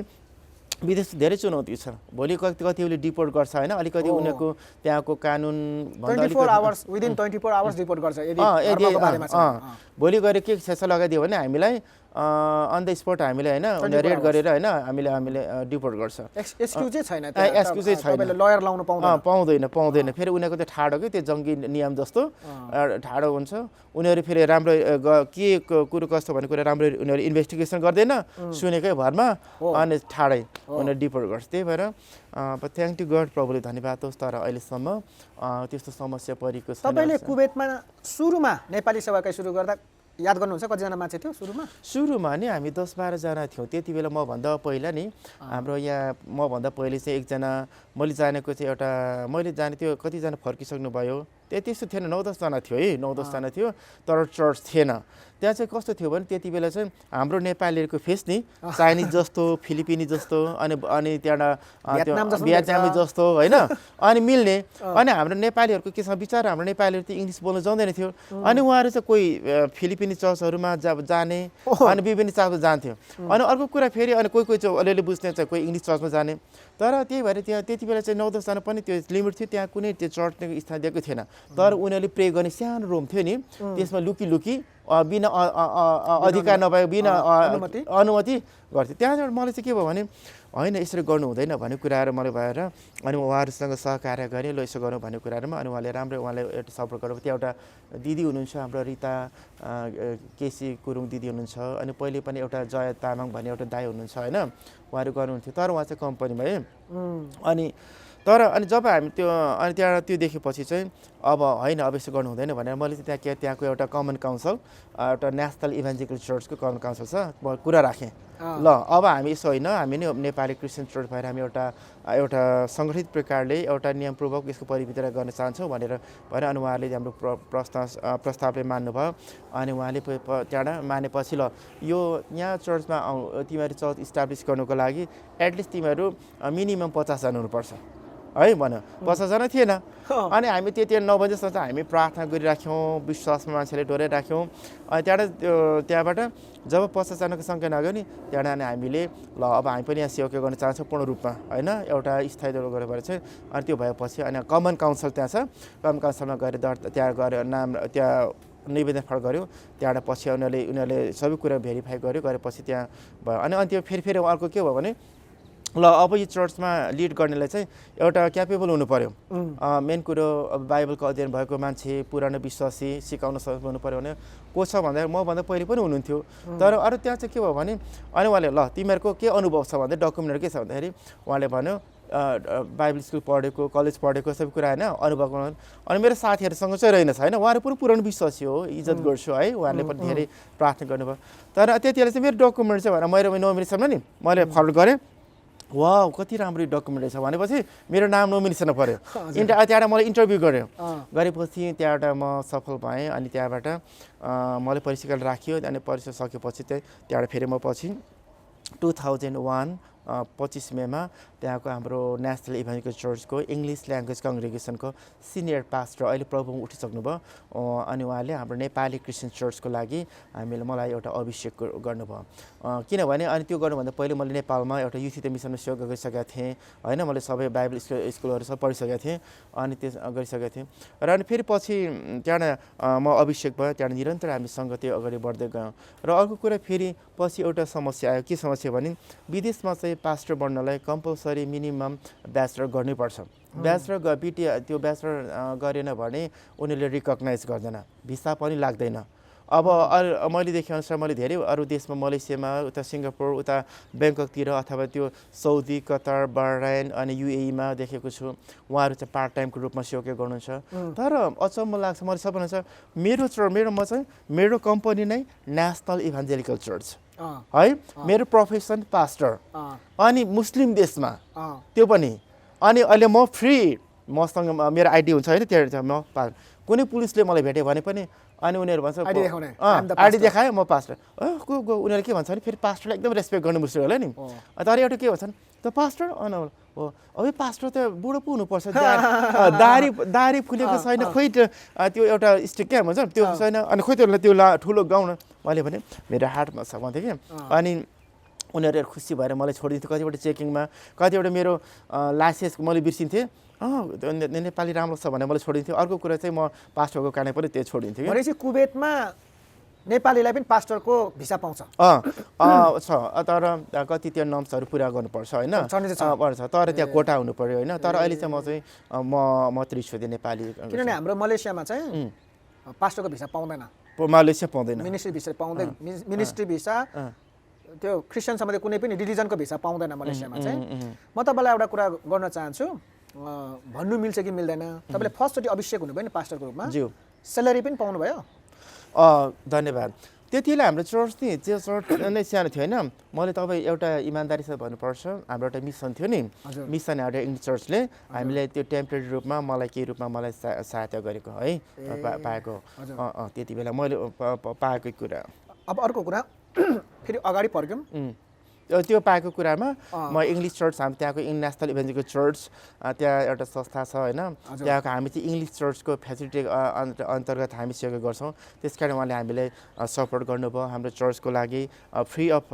विदेश धेरै चुनौती छ। भोलि कतिले डिपोर्ट गर्छ होइन, अलिकति उनीहरूको त्यहाँको कानुन 24 आवर्स विदिन 24 आवर्स डिपोर्ट गर्छ यदि धर्मको बारेमा छ। भोलि गएर के सेसा लगाइदियो भने हामीलाई अन द स्पोट हामीले होइन रेड गरेर होइन हामीले डिपोर्ट गर्छ। एक्सक्युजै छैन, एक्सक्युजै छैन, तपाईँले लयर लाउनु पाउँदैन। फेरि उनीहरूको त ठाडो के त्यो जङ्गी नियम जस्तो ठाडो हुन्छ। उनीहरू फेरि राम्रो के कुरो कस्तो भन्ने कुरा राम्रो उनीहरू इन्भेस्टिगेसन गर्दैन, सुनेकै भरमा अनि ठाडै उनीहरू डिपोर्ट गर्छ। त्यही भएर थ्याङ्क टु गड, प्रभुले धन्यवाद होस्। तर अहिलेसम्म त्यस्तो समस्या परेको छैन। तपाईँले कुवेतमा सुरुमा नेपाली सेवाकै सुरु गर्दा याद गर्नुहुन्छ कतिजना मान्छे थियो सुरुमा नि हामी 10-12 जना थियौँ। त्यति बेला मभन्दा पहिला नि हाम्रो यहाँ मभन्दा पहिले चाहिँ एकजना मैले जानेको चाहिँ मैले जाने थियो, कतिजना फर्किसक्नु भयो, त्यस्तो थिएन, 9-10 जना थियो है, 9-10 जना थियो। तर चर्च थिएन त्यहाँ। चाहिँ कस्तो थियो भने त्यति बेला चाहिँ हाम्रो नेपालीहरूको फेस नि चाइनिज जस्तो, फिलिपिनी जस्तो अनि त्यहाँ भियतनामी जस्तो होइन, अनि मिल्ने। अनि हाम्रो नेपालीहरूको के छ विचार, हाम्रो नेपालीहरू त इङ्ग्लिस बोल्नु जान्दैन थियो। अनि उहाँहरू चाहिँ कोही फिलिपिनी चर्चहरूमा जाने अनि विभिन्न चर्चमा जान्थ्यो। अनि अर्को कुरा फेरि अनि कोही चाहिँ अलिअलि बुझ्ने चाहिँ कोही इङ्ग्लिस चर्चमा जाने। तर त्यही भएर त्यहाँ त्यति बेला चाहिँ 9-10 जना पनि त्यो लिमिट थियो। त्यहाँ कुनै त्यो चर्चको स्थान दिएको थिएन। तर उनीहरूले प्रे गर्ने सानो रुम थियो नि, त्यसमा लुकी बिना अधिकार नभए बिना अनुमति गर्थ्यो। त्यहाँबाट मलाई चाहिँ के भयो भने होइन यसरी गर्नु हुँदैन भन्ने कुराहरू मलाई भएर अनि उहाँहरूसँग सहकार्य गरेँ, ल यसो गरौँ भन्ने कुराहरूमा। अनि उहाँले एउटा सपोर्ट गर्नु। त्यहाँ एउटा दिदी हुनुहुन्छ हाम्रो रिता केसी गुरुङ दिदी हुनुहुन्छ। अनि पहिले पनि एउटा जय तामाङ भन्ने एउटा दाइ हुनुहुन्छ होइन, उहाँहरू गर्नुहुन्थ्यो। तर उहाँ चाहिँ कम्पनीमा है। अनि जब हामी त्यहाँ त्यो देखेपछि चाहिँ अब होइन अब यसो गर्नु हुँदैन भनेर मैले चाहिँ त्यहाँको एउटा कमन काउन्सिल, एउटा नेसनल इभान्जेलिकल चर्चको कमन काउन्सिल छ, म कुरा राखेँ। ल अब हामी यसो होइन, हामी नै नेपाली क्रिस्चियन चर्च भएर हामी एउटा सङ्गठित प्रकारले एउटा नियमपूर्वक यसको परिभित्र गर्न चाहन्छौँ भनेर अनि उहाँहरूले हाम्रो प्रस्तावले मान्नुभयो। अनि उहाँले त्यहाँबाट मानेपछि ल यो यहाँ चर्चमा तिमीहरू चर्च इस्टाब्लिस गर्नुको लागि एटलिस्ट तिमीहरू मिनिमम 50 जना हुनुपर्छ है भन। 50 जना थिएन। अनि हामी त्यति 9 बजेसम्म चाहिँ हामी प्रार्थना गरिराख्यौँ, विश्वासमा मान्छेले डोराइराख्यौँ। अनि त्यहाँबाट जब 50 जनाको सङ्ख्या नगयो नि त्यहाँबाट अनि हामीले ल अब हामी पनि यहाँ सेवा गर्न चाहन्छौँ पूर्ण रूपमा होइन, एउटा स्थायी दल गरेर चाहिँ। अनि त्यो भएपछि अनि कमन काउन्सिल त्यहाँ छ, कमन काउन्सिलमा गएर त्यहाँ गएर नाम त्यहाँ निवेदन फाल गऱ्यो। त्यहाँबाट पछि उनीहरूले सबै कुरा भेरिफाई गरेपछि त्यहाँ भयो। अनि त्यो फेरि अर्को के भयो भने ल अब यो चर्चमा लिड गर्नेलाई चाहिँ एउटा क्यापेबल हुनु पर्यो। मेन कुरो अब बाइबलको अध्ययन भएको मान्छे, पुरानो विश्वासी, सिकाउन सक्नु पर्यो भने को छ भन्दा मभन्दा पहिले पनि हुनुहुन्थ्यो। तर अरू त्यहाँ चाहिँ के भयो भने अनि उहाँले ल तिमीहरूको के अनुभव छ भन्दा डकुमेन्टहरू के छ भन्दाखेरि उहाँले भन्यो बाइबल स्कुल पढेको, कलेज पढेको सबै कुरा होइन अनुभव। अनि मेरो साथीहरूसँग चाहिँ रहेनछ होइन, उहाँहरू पनि पुरानो विश्वासी हो, इज्जत गर्छु है, उहाँहरूले पनि धेरै प्रार्थना गर्नुभयो। तर त्यति बेला चाहिँ मेरो डकुमेन्ट चाहिँ भनेर मेरो नोमिनेसनमा नि मैले फर्वर्ड गरेँ। वाह कति राम्रो डकुमेन्ट रहेछ भनेपछि मेरो नाम नोमिनेसन पऱ्यो। त्यहाँबाट मलाई इन्टरभ्यू गरेपछि त्यहाँबाट म सफल भएँ। अनि त्यहाँबाट मलाई परीक्षा राखियो। अनि परीक्षा सकेपछि चाहिँ त्यहाँबाट फेरि म पछि 2001 25 मेमा त्यहाँको हाम्रो नेसनल इभान्जेलिकल चर्चको इङ्ग्लिस ल्याङ्ग्वेज कङ्ग्रिगेसनको सिनियर पास्टर अहिले प्रभुमा उठिसक्नुभयो। अनि उहाँले हाम्रो नेपाली क्रिस्चियन चर्चको लागि मलाई एउटा अभिषेक गर्नुभयो। किनभने अनि त्यो गर्नुभन्दा पहिले मैले नेपालमा एउटा युथ मिसनमा सेवा गरिसकेका थिएँ होइन, मैले सबै बाइबल स्कुलहरू सब पढिसकेका थिएँ। अनि त्यो गरिसकेका थिएँ। र अनि फेरि पछि त्यहाँबाट म अभिषेक भयो। त्यहाँबाट निरन्तर हामीसँग त्यो अगाडि बढ्दै गयौँ। र अर्को कुरा फेरि पछि एउटा समस्या आयो। के समस्या भने विदेशमा चाहिँ पास्टर बन्नलाई कम्पलसरी मिनिमम ब्याचलर गर्नैपर्छ। ब्याचलर त्यो ब्याचलर गरेन भने उनीहरूले रिकगनाइज गर्दैन, भिसा पनि लाग्दैन। अब मैले देखेअनुसार मैले धेरै अरू देशमा मलेसियामा, उता सिङ्गापुर, उता ब्याङ्ककतिर अथवा त्यो सौदी, कतार, बहराइन अनि युएईमा देखेको छु उहाँहरू चाहिँ पार्ट टाइमको रूपमा सेवा गर्नुहुन्छ। तर अचम्म लाग्छ मलाई सबभन्दा मेरो कम्पनी नै नेसनल इभान्जेलिकल चर्च है, मेरो प्रोफेसन पास्टर अनि मुस्लिम देशमा त्यो पनि। अनि अहिले म फ्री, मसँग मेरो आइडी हुन्छ होइन, त्यहाँ म कुनै पुलिसले मलाई भेट्यो भने पनि अनि उनीहरू भन्छ आइडी देखाउने, आइडी देखायो म पास्टर को उनीहरूले के भन्छ भने फेरि पास्टरलाई एकदम रेस्पेक्ट गर्नु मुस्किल होला नि तर एउटा के भन्छन् त पास्टर हो अब पास्टर त बुढो पो हुनुपर्छ दारी फुलेको छैन खोइ त्यो एउटा स्टिक क्या भन्छ त्यो छैन अनि खोइ त्यो ठुलो गाउन मैले भने मेरो हार्टमा छ भन्थेँ कि अनि उनीहरू खुसी भएर मलाई छोडिदिन्थ्यो कतिवटा चेकिङमा कतिवटा मेरो लाइसेन्स मैले बिर्सिन्थेँ नेपाली राम्रो छ भनेर मलाई छोडिन्थ्यो अर्को कुरा चाहिँ म पास्टरको कारण पनि त्यो छोडिन्थ्यो भनेपछि कुवेतमा नेपालीलाई पनि पास्टरको भिसा पाउँछ छ तर कति त्यो नर्म्सहरू पुरा गर्नुपर्छ होइन पर्छ तर त्यहाँ कोटा हुनु पर्यो होइन तर अहिले चाहिँ म चाहिँ म त्रिशुदे नेपाली किनभने हाम्रो मलेसियामा चाहिँ पास्टरको भिसा पाउँदैन मलेसिया पाउँदैन मिनिस्ट्री भिसा पाउँदैन मिनिस्ट्री भिसा त्यो क्रिस्चियन सम्बन्धी कुनै पनि रिलिजनको भिसा पाउँदैन मलेसियामा चाहिँ म तपाईँलाई एउटा कुरा गर्न चाहन्छु भन्नु मिल्छ कि मिल्दैन तपाईँले फर्स्टचोटि अभिषेक हुनुभयो नि पास्टरको रूपमा स्यालेरी पनि पाउनुभयो धन्यवाद त्यतिले हाम्रो चर्च नि त्यो चर्च नै सानो थियो होइन मैले तपाईँ एउटा इमान्दारीसँग भन्नुपर्छ हाम्रो एउटा मिसन थियो नि मिसन एउटा इङ्ग्लिस चर्चले हामीले त्यो टेम्परेरी रूपमा मलाई केही रूपमा मलाई सहायता गरेको है पाएको त्यति बेला मैले पाएको कुरा अब अर्को कुरा फेरि अगाडि फर्क्यौँ त्यो पाएको कुरामा म इङ्ग्लिस चर्च हामी त्यहाँको नेसनल इभेन्जलिकल चर्च त्यहाँ एउटा संस्था छ होइन त्यहाँको हामी चाहिँ इङ्ग्लिस चर्चको फेसिलिटी अन्तर्गत हामी सेवा गर्छौँ त्यस कारण उहाँले हामीलाई सपोर्ट गर्नुभयो हाम्रो चर्चको लागि फ्री अफ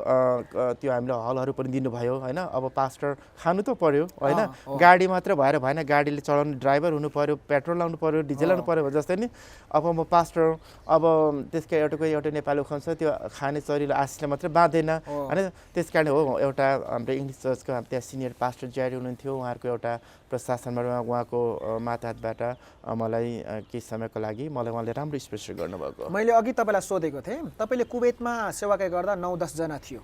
त्यो हामीले हलहरू पनि दिनुभयो होइन अब पास्टर खानु त पर्यो होइन गाडी मात्र भएर भएन गाडीले चलाउने ड्राइभर हुनु पर्यो पेट्रोल लाउनु पर्यो डिजेल लाउनु पर्यो जस्तै नि अब म पास्टर अब त्यसका एउटा नेपाली खुवाउँछ त्यो खाने चरीले आशिषले मात्रै बाँध्दैन होइन त्यस कारण हो एउटा हाम्रो इङ्ग्लिस चर्चको त्यहाँ सिनियर पास्टर ज्यारी हुनुहुन्थ्यो उहाँहरूको एउटा प्रशासनबाट उहाँको माताहतबाट मलाई केही समयको लागि मलाई उहाँले राम्रो स्पेसल गर्नुभएको मैले अघि तपाईँलाई सोधेको थिएँ तपाईँले कुवेतमा सेवाकाई गर्दा 9-10 जना थियो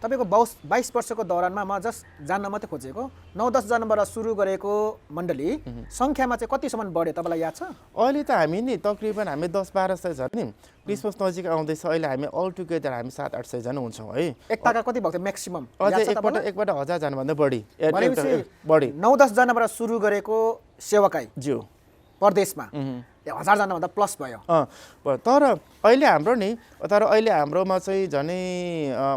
तपाईँको 22 वर्षको दौरानमा म जस्ट जान्न मात्रै खोजेको 9-10 जनाबाट सुरु गरेको मण्डली सङ्ख्यामा चाहिँ कतिसम्म बढ्यो तपाईँलाई याद छ अहिले त हामी नि तकरिबन हामी 10-12 सय छ नि क्रिसमस नजिक आउँदैछ अहिले हामी अल टुगेदर हामी 700-800 जना हुन्छौँ है एकताका कति भएको थियो म्याक्सिमम अझै एकबाट 1000 जनाभन्दा बढी 9-10 जनाबाट सुरु गरेको सेवाकाई ज्यू परदेशमा 1000 जनाभन्दा प्लस भयो तर अहिले हाम्रो नि तर अहिले हाम्रोमा चाहिँ झनै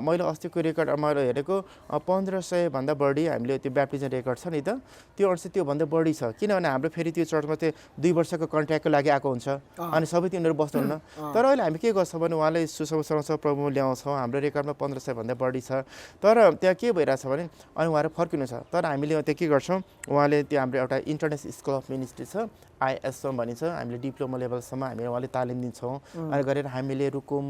मैले अस्तिको रेकर्ड मैले हेरेको 1500 भन्दा बढी हामीले त्यो ब्याप्टिजम रेकर्ड छ नि त त्यो अनुसार त्योभन्दा बढी छ किनभने हाम्रो फेरि त्यो चर्चमा चाहिँ 2 वर्षको कन्ट्र्याक्टको लागि आएको हुन्छ अनि सबै तिनीहरू बस्नुहुन्न तर अहिले हामी के गर्छौँ भने उहाँले सुसमाचार प्रभु ल्याउँछौँ हाम्रो रेकर्डमा 1500 भन्दा बढी छ तर त्यहाँ के भइरहेछ भने अनि उहाँहरू फर्किनु छ तर हामीले त्यहाँ के गर्छौँ उहाँले त्यो हाम्रो एउटा इन्टरनेसनल स्कुल अफ मिनिस्ट्री छ ISM भनिन्छ हामीले डिप्लोमा लेभलसम्म हामीले उहाँले तालिम दिन्छौँ अनि गरेर हामीले रुकुम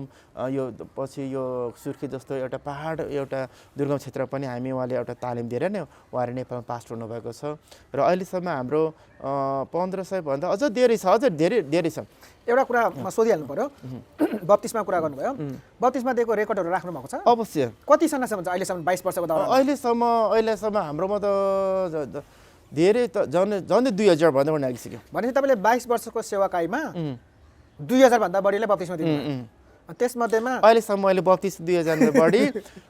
यो पछि यो सुर्खी जस्तो एउटा पहाड एउटा दुर्गम क्षेत्र पनि हामी उहाँले एउटा तालिम दिएर नै उहाँहरू नेपालमा पास हुनुभएको छ र अहिलेसम्म हाम्रो 1500 भन्दा अझ धेरै छ अझ धेरै छ एउटा कुरा म सोधिहाल्नु पर्यो बत्तिसमा कुरा गर्नुभयो बत्तिसमा दिएको रेकर्डहरू राख्नु भएको छ अवश्य कतिसम्म छ अहिलेसम्म 22 वर्षको दौरान अहिलेसम्म हाम्रोमा त धेरै त झन् 2000 भन्दा बढी आइसक्यो भनेपछि तपाईँले 22 वर्षको सेवाकाईमा 2000 भन्दा बढीले बत्तिसमा दिनुभयो त्यसमध्येमा अहिलेसम्म मैले 2000 बढी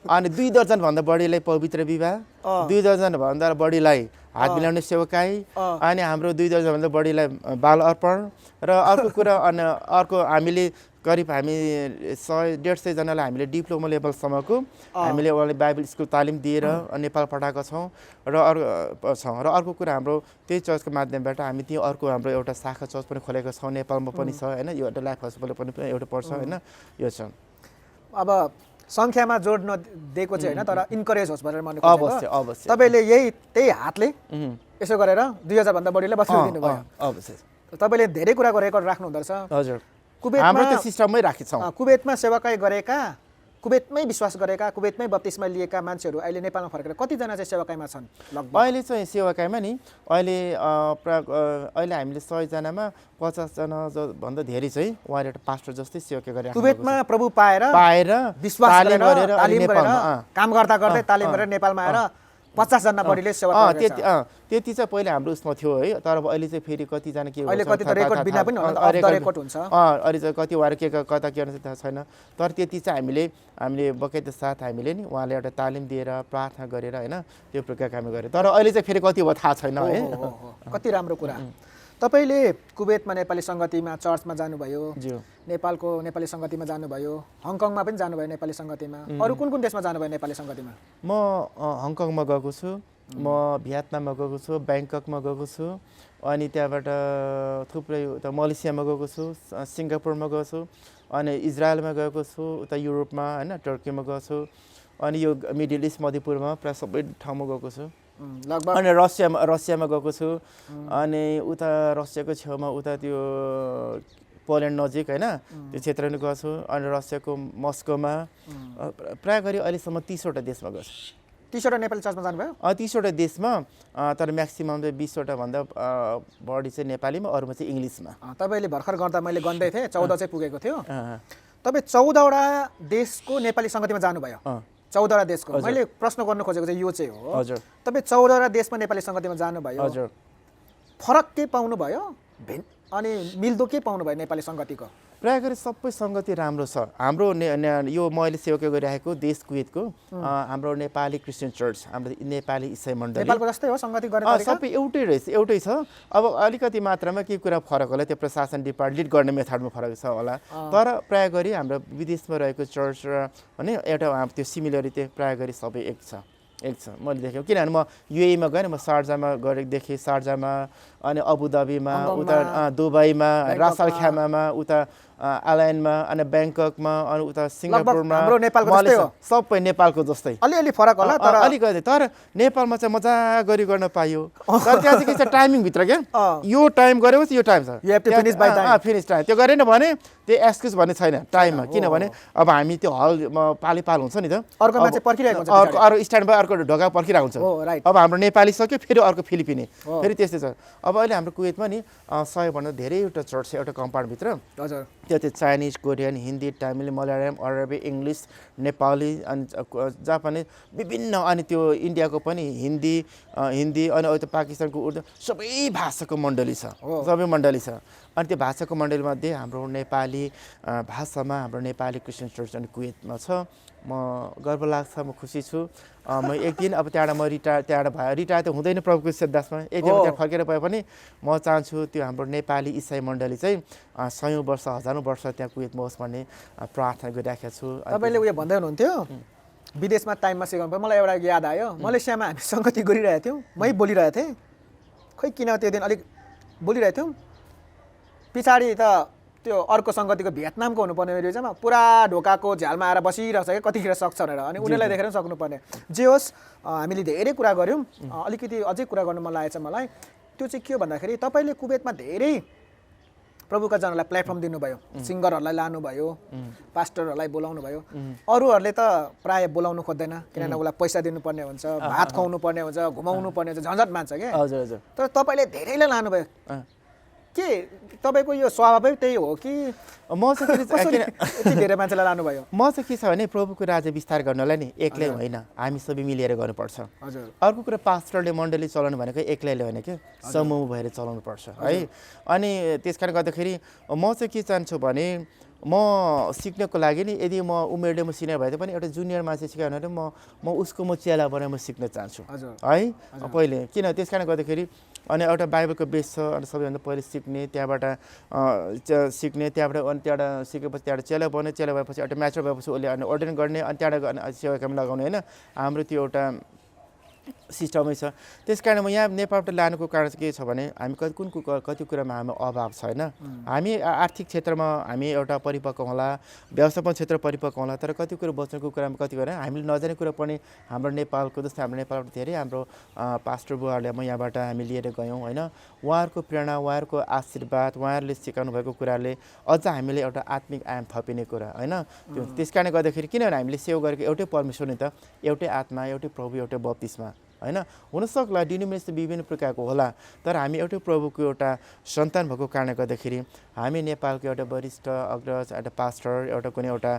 अनि 2 दर्जन भन्दा बढीलाई पवित्र विवाह 2 दर्जन भन्दा बढीलाई हात मिलाउने सेवाकाई अनि हाम्रो 2 दर्जन भन्दा बढीलाई बाल अर्पण र अर्को कुरा अनि अर्को हामीले करिब हामी 100-150 जनालाई हामीले डिप्लोमा लेभलसम्मको हामीले उहाँले बाइबल स्कुल तालिम दिएर नेपाल पठाएको छौँ र अर्को कुरा हाम्रो त्यही चर्चको माध्यमबाट हामी त्यो अर्को हाम्रो एउटा शाखा चर्च पनि खोलेको छौँ नेपालमा पनि छ होइन यो एउटा लाइफ हस्पिटल पनि एउटा पर्छ होइन यो छ अब सङ्ख्यामा जोड नदिएको चाहिँ होइन तर इन्करेज होस् भनेर मैले अवश्य तपाईँले त्यही हातले यसो गरेर 2000 भन्दा बढीले बस्नु दिनुभयो अवश्य तपाईँले धेरै कुराको रेकर्ड राख्नु हुँदो रहेछ हजुर हाम्रो त्यो सिस्टममै राखेछौँ कुवेतमा सेवाकाई गरेका कुवेतमै विश्वास गरेका कुवेतमै बत्तिसमा लिएका मान्छेहरू अहिले नेपालमा फर्केर कतिजना चाहिँ सेवाकाईमा छन् अहिले चाहिँ सेवाकाईमा नि अहिले हामीले 100 जनामा 50 जना भन्दा धेरै चाहिँ उहाँले एउटा पास्टर जस्तै सेवाकाई गरेर कुवेतमा प्रभु पाएर विश्वास गरेर तालिम गरेर काम गर्दा गर्दै तालिम गरेर नेपालमा आएर 50 जना बढीले सेवा त्यति चाहिँ पहिले हाम्रो उसमा थियो है तर अब अहिले चाहिँ फेरि कतिजना के अहिले कति त रेकर्ड बिना पनि होला अफ द रेकर्ड हुन्छ अहिले चाहिँ कति वार के कता के गर्नु थाहा छैन तर त्यति चाहिँ हामीले बकाइदा साथ हामीले नि उहाँले एउटा तालिम दिएर प्रार्थना गरेर हैन त्यो प्रकार काम गरे तर अहिले चाहिँ फेरि कति हो थाहा छैन है कति राम्रो कुरा तपाईँले कुवेतमा नेपाली सङ्गतिमा चर्चमा जानुभयो, ज्यू नेपालको नेपाली सङ्गतिमा जानुभयो, हङकङमा पनि जानुभयो नेपाली सङ्गतिमा, अरू कुन कुन देशमा जानुभयो नेपाली सङ्गतिमा? म हङकङमा गएको छु, म भियतनाममा गएको छु, ब्याङ्ककमा गएको छु, अनि त्यहाँबाट थुप्रै उता मलेसियामा गएको छु, सिङ्गापुरमा गएको छु, अनि इजरायलमा गएको छु, उता युरोपमा होइन टर्कीमा गएको छु, अनि यो मिडल इस्ट मध्यपूर्वमा प्रायः सबै ठाउँमा गएको छु। लगभग अनि रसियामा गएको छु, अनि उता रसियाको छेउमा उता त्यो पोल्यान्ड नजिक होइन त्यो क्षेत्र पनि गएको छु, अनि रसियाको मस्कोमा प्राय गरी अहिलेसम्म 30वटा देशमा गएको छु। 30वटा नेपाली चर्चमा जानुभयो? 30वटा देशमा, तर म्याक्सिमम चाहिँ 20वटा भन्दा बढी चाहिँ नेपालीमा, अरूमा चाहिँ इङ्ग्लिसमा। तपाईँले भर्खर गर्दा मैले गन्दै थिएँ, 14 चाहिँ पुगेको थियो। तपाईँ 14वटा देशको नेपाली सङ्गतिमा जानुभयो? 14वटा देशको। मैले प्रश्न गर्नु खोजेको चाहिँ यो चाहिँ हो, हजुर तपाईँ 14वटा देशमा नेपाली सङ्गतिमा जानुभयो, हजुर फरक के पाउनुभयो अनि मिल्दो के पाउनुभयो नेपाली सङ्गतिको? प्राय गरी सबै सङ्गति राम्रो छ। हाम्रो यो मैले सेवा गरिरहेको देश कुवेतको हाम्रो नेपाली क्रिस्चियन चर्च, हाम्रो नेपाली इसाई मण्डली नेपालको जस्तै हो सङ्गति गर्ने तरिका? सबै एउटै रहेछ, एउटै छ। अब अलिकति मात्रामा के कुरा फरक होला, त्यो प्रशासन लिड गर्ने मेथडमा फरक छ होला, तर प्राय गरी हाम्रो विदेशमा रहेको चर्च र भने एउटा त्यो सिमिलरिटी प्राय गरी सबै एक छ मैले देखेँ। किनभने म युएईमा गएँ, म शारजामा देखेँ, शारजामा, अनि अबुधाबीमा, उता दुबईमा, रास अल खैमामा, उता आलायनमा, अनि ब्याङ्ककमा, अनि उता सिङ्गापुरमा, सबै नेपालको जस्तै। अलिअलि फरक होला, तर अलिकति। तर नेपालमा चाहिँ मजा गरी गर्न पाइयो। तर त्यहाँ चाहिँ के छ, टाइमिङभित्र क्या, यो टाइम गरेपछि यो टाइम छ, फिनिस टाइम। त्यो गरेन भने त्यो एक्सक्युज भन्ने छैन टाइममा। किनभने अब हामी त्यो हलमा पाल हुन्छ नि त, अर्को मान्छे पर्खिरहेको हुन्छ, अर्को स्ट्यान्ड बाई अर्को ढोका पर्खिरहेको हुन्छ। अब हाम्रो नेपाली सक्यो, फेरि अर्को फिलिपिनी, फेरि त्यस्तै छ। अब अहिले हाम्रो कुवेतमा नि 100भन्दा धेरैवटा चर्च छ एउटा कम्पाउन्डभित्र। हजुर। त्यो चाइनिज, कोरियन, हिन्दी, तमिल, मलयालम, अरबी, इङ्ग्लिस, नेपाली, अनि जापानिज विभिन्न, अनि त्यो इन्डियाको पनि हिन्दी, अनि उता पाकिस्तानको उर्दू, सबै भाषाको मण्डली छ, सबै मण्डली छ। अनि त्यो भाषाको मण्डलीमध्ये हाम्रो नेपाली भाषामा हाम्रो नेपाली क्रिस्चियन चर्च अनि कुवेतमा छ। म गर्व लाग्छ, म खुसी छु। म एक दिन अब त्यहाँबाट म रिटायर त हुँदैन प्रभुको सिद्धान्तमा, एक दिन त्यहाँ फर्केर भए पनि म चाहन्छु त्यो हाम्रो नेपाली इसाई मण्डली चाहिँ 100औँ वर्ष, 1000औँ वर्ष त्यहाँ कुवेतमा होस् भन्ने प्रार्थना गरिराखेको छु। तपाईँले उयो भन्दै हुनुहुन्थ्यो विदेशमा टाइममा सिकाउनु पर्यो। मलाई एउटा याद आयो, मलेसियामा हामी सङ्गति गरिरहेको थियौँ, मै बोलिरहेको थिएँ, खोइ किन त्यो दिन अलिक बोलिरहेको थियौँ, पछाडि त त्यो अर्को सङ्गतिको भियतनामको हुनुपर्ने रहेछ, पुरा ढोकाको झ्यालमा आएर बसिरहेको छ क्या, कतिखेर सक्छ भनेर। अनि उनीहरूलाई देखेर पनि सक्नुपर्ने। जे होस्, हामीले धेरै कुरा गऱ्यौँ, अलिकति अझै कुरा गर्नु मन लागेको छ मलाई। त्यो चाहिँ के हो भन्दाखेरि तपाईँले कुवेतमा धेरै प्रभुका जनहरूलाई प्लेटफर्म दिनुभयो, सिङ्गरहरूलाई लानुभयो, पास्टरहरूलाई बोलाउनु भयो। अरूहरूले त प्रायः बोलाउनु खोज्दैन, किनभने उसलाई पैसा दिनुपर्ने हुन्छ, भात खुवाउनु पर्ने हुन्छ, घुमाउनु पर्ने हुन्छ, झन्झट मान्छ क्या। हजुर हजुर। तर तपाईँले धेरैलाई लानुभयो, के तपाईँको यो स्वभावै त्यही हो कि म चाहिँ यति धेरै मान्छेलाई लानुभयो? म चाहिँ के छ भने प्रभुको राज्य विस्तार गर्नलाई नि एक्लै होइन, हामी सबै मिलेर गर्नुपर्छ। हजुर। अर्को कुरा पास्टरले मण्डली चलाउनु भनेको एक्लैले होइन कि समूह भएर चलाउनु पर्छ है। अनि त्यस कारण गर्दाखेरि म चाहिँ के चाहन्छु भने म सिक्नको लागि नि, यदि म उमेरले म सिनियर भए पनि एउटा जुनियर मान्छे सिकायो भने म उसको म चेला बनाएर म सिक्न चाहन्छु है पहिले। किन त्यस कारण गर्दाखेरि अनि एउटा बाइबलको बेस छ, अनि सबैभन्दा पहिले सिक्ने, त्यहाँबाट सिक्ने, त्यहाँबाट अनि त्यहाँबाट सिकेपछि त्यहाँबाट चेला बन्यो, चेला भएपछि एउटा म्याचर भएपछि उसले अनि अर्डिन गर्ने, अनि त्यहाँबाट सेवा काम लगाउने होइन, हाम्रो त्यो एउटा सिस्टमै छ। त्यस कारण म यहाँ नेपालबाट लानुको कारण चाहिँ के छ भने हामी कति कुरामा हाम्रो अभाव छ होइन। हामी आर्थिक क्षेत्रमा हामी एउटा परिपक्व होला, व्यवस्थापन क्षेत्र परिपक्व होला, तर कति कुरो बच्चाको कुरामा कति कुरा हामीले नजाने कुरा पनि हाम्रो नेपालको जस्तै हाम्रो नेपालबाट धेरै हाम्रो पास्टर बुवाहरूले म यहाँबाट हामी लिएर गयौँ होइन। उहाँहरूको प्रेरणा, उहाँहरूको आशीर्वाद, उहाँहरूले सिकाउनु भएको कुराले अझ हामीले एउटा आत्मिक आयाम थपिने कुरा होइन। त्यस कारणले गर्दाखेरि किनभने हामीले सेवा गरेको एउटै परमेश्वर नि त, एउटै आत्मा, एउटै प्रभु, एउटै बप्तिस्मा होइन। हुनसक्ला डिनोमिनेसन विभिन्न प्रकारको होला, तर हामी एउटै प्रभुको एउटा सन्तान भएको कारणले गर्दाखेरि हामी नेपालको एउटा वरिष्ठ अग्रज, एउटा पास्टर, एउटा कुनै एउटा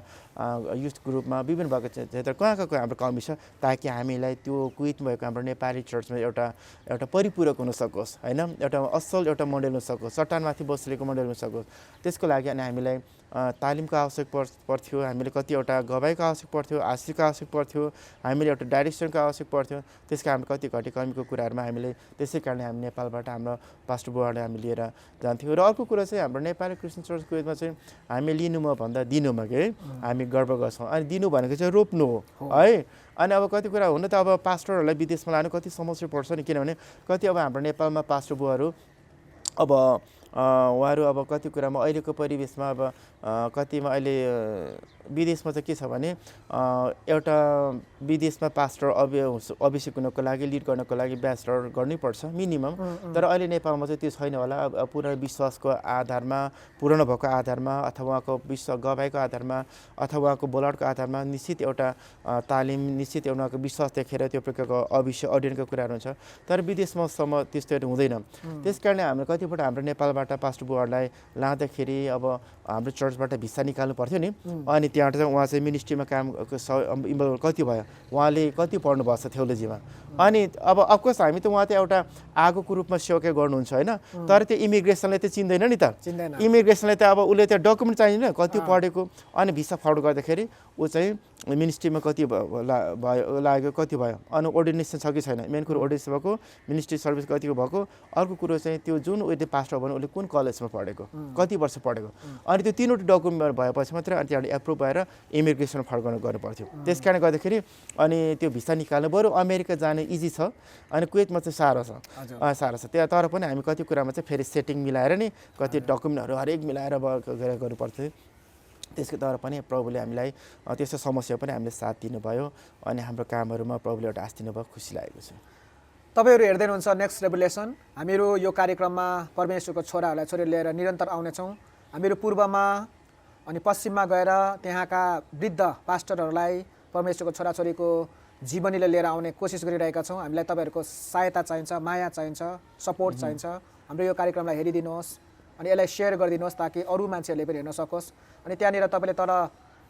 युथ ग्रुपमा विभिन्न भएको क्षेत्र कहाँ हाम्रो कमी छ, ताकि हामीलाई त्यो कुवेतमा भएको हाम्रो नेपाली चर्चमा एउटा परिपूरक हुन सकोस् होइन, एउटा असल एउटा मोडेल हुन सकोस्, चट्टानमाथि बसेको मोडेल हुन सकोस्। त्यसको लागि अनि हामीलाई तालिमको आवश्यक पर्थ्यो, हामीले कतिवटा गवाईको आवश्यक पर्थ्यो, आशिषको आवश्यक पर्थ्यो, हामीले एउटा डाइरेक्सनको आवश्यक पर्थ्यो। त्यसका हामी कति घटी कमीको कुराहरूमा हामीले त्यसै कारणले हामी नेपालबाट हाम्रो पास्टर बुवाले हामी लिएर जान्थ्यौँ। र अर्को कुरा चाहिँ हाम्रो नेपाली क्रिस्चियन चर्चको यसमा चाहिँ हामी लिनुमा भन्दा दिनुमा के हामी गर्व गर्छौँ। अनि दिनु भनेको चाहिँ रोप्नु हो है। अनि अब कति कुरा हुन त अब पास्टरहरूलाई विदेशमा लानु कति समस्या पर्छ नि, किनभने कति अब हाम्रो नेपालमा पास्टर बुवाहरू अब उहाँहरू अब कति कुरामा अहिलेको परिवेशमा अब कतिमा अहिले विदेशमा चाहिँ के छ भने एउटा विदेशमा पास्टर अभिषेक हुनको लागि लिड गर्नको लागि ब्याचलर गर्नैपर्छ मिनिमम। तर अहिले नेपालमा चाहिँ त्यो छैन होला। अब पुरा विश्वासको आधारमा, पुरानो भएको आधारमा अथवा उहाँको गवाईको आधारमा अथवा उहाँको बोलावटको आधारमा निश्चित एउटा तालिम, निश्चित उहाँको विश्वास देखेर त्यो प्रकारको अध्ययनको कुराहरू हुन्छ। तर विदेशमासम्म त्यस्तोहरू हुँदैन। त्यस कारणले हाम्रो कतिपल्ट हाम्रो नेपालबाट पास्टर बुवाहरूलाई लाँदाखेरि अब हाम्रो चर्चबाट भिसा निकाल्नु पर्थ्यो नि। अनि त्यहाँबाट चाहिँ उहाँ चाहिँ मिनिस्ट्रीमा काम इन्भल्भ कति भयो, उहाँले कति पढ्नु भएको छ थियोलोजीमा। अनि अब अफकोर्स हामी त उहाँ त एउटा आगोको रूपमा सेवकै गर्नुहुन्छ होइन। तर त्यो इमिग्रेसनले त चिन्दैन नि त। इमिग्रेसनले त अब उसले त्यो डकुमेन्ट चाहिँदैन कति पढेको। अनि भिसा फ्रड गर्दाखेरि ऊ चाहिँ मिनिस्ट्रीमा कति भयो लाग्यो, कति भयो, अनि अर्डिनेसन छ कि छैन, मेन कुरो अर्डिनेसन भएको, मिनिस्ट्री सर्भिस कतिको भएको। अर्को कुरो चाहिँ त्यो जुन उसले पास्टर भयो उसले कुन कलेजमा पढेको, कति वर्ष पढेको। अनि त्यो तीनवटा डकुमेन्ट भएपछि मात्रै अनि त्यहाँबाट एप्रुभ भएर इमिग्रेसन फर्काउनु गर्नु पर्थ्यो। त्यस कारणले गर्दाखेरि अनि त्यो भिसा निकाल्नु बरु अमेरिका जाने इजी छ, अनि कुवेतमा चाहिँ साह्रो छ। साह्रो छ त्यहाँ। तर पनि हामी कति कुरामा चाहिँ फेरि सेटिङ मिलाएर नि कति डकुमेन्टहरू हरेक मिलाएर गर्नु पर्थ्यो। त्यसको द्वारा पनि प्रभुले हामीलाई त्यस्तो समस्या पनि हामीले साथ दिनुभयो। अनि हाम्रो कामहरूमा प्रभुले एउटा आश दिनुभयो, खुसी लागेको छ। तपाईँहरू हेर्दै हुनुहुन्छ नेक्स्ट रेभुलेसन। हामीहरू यो कार्यक्रममा परमेश्वरको छोराहरूलाई छोरी लिएर निरन्तर आउनेछौँ। हामीहरू पूर्वमा अनि पश्चिममा गएर त्यहाँका वृद्ध पास्टरहरूलाई परमेश्वरको छोराछोरीको जीवनीले लिएर आउने कोसिस गरिरहेका छौँ। हामीलाई तपाईँहरूको सहायता चाहिन्छ, माया चाहिन्छ, सपोर्ट चाहिन्छ। हाम्रो यो कार्यक्रमलाई हेरिदिनुहोस् अनि यसलाई सेयर गरिदिनुहोस् ताकि अरू मान्छेहरूले पनि हेर्न सकोस्। अनि त्यहाँनिर तपाईँले तल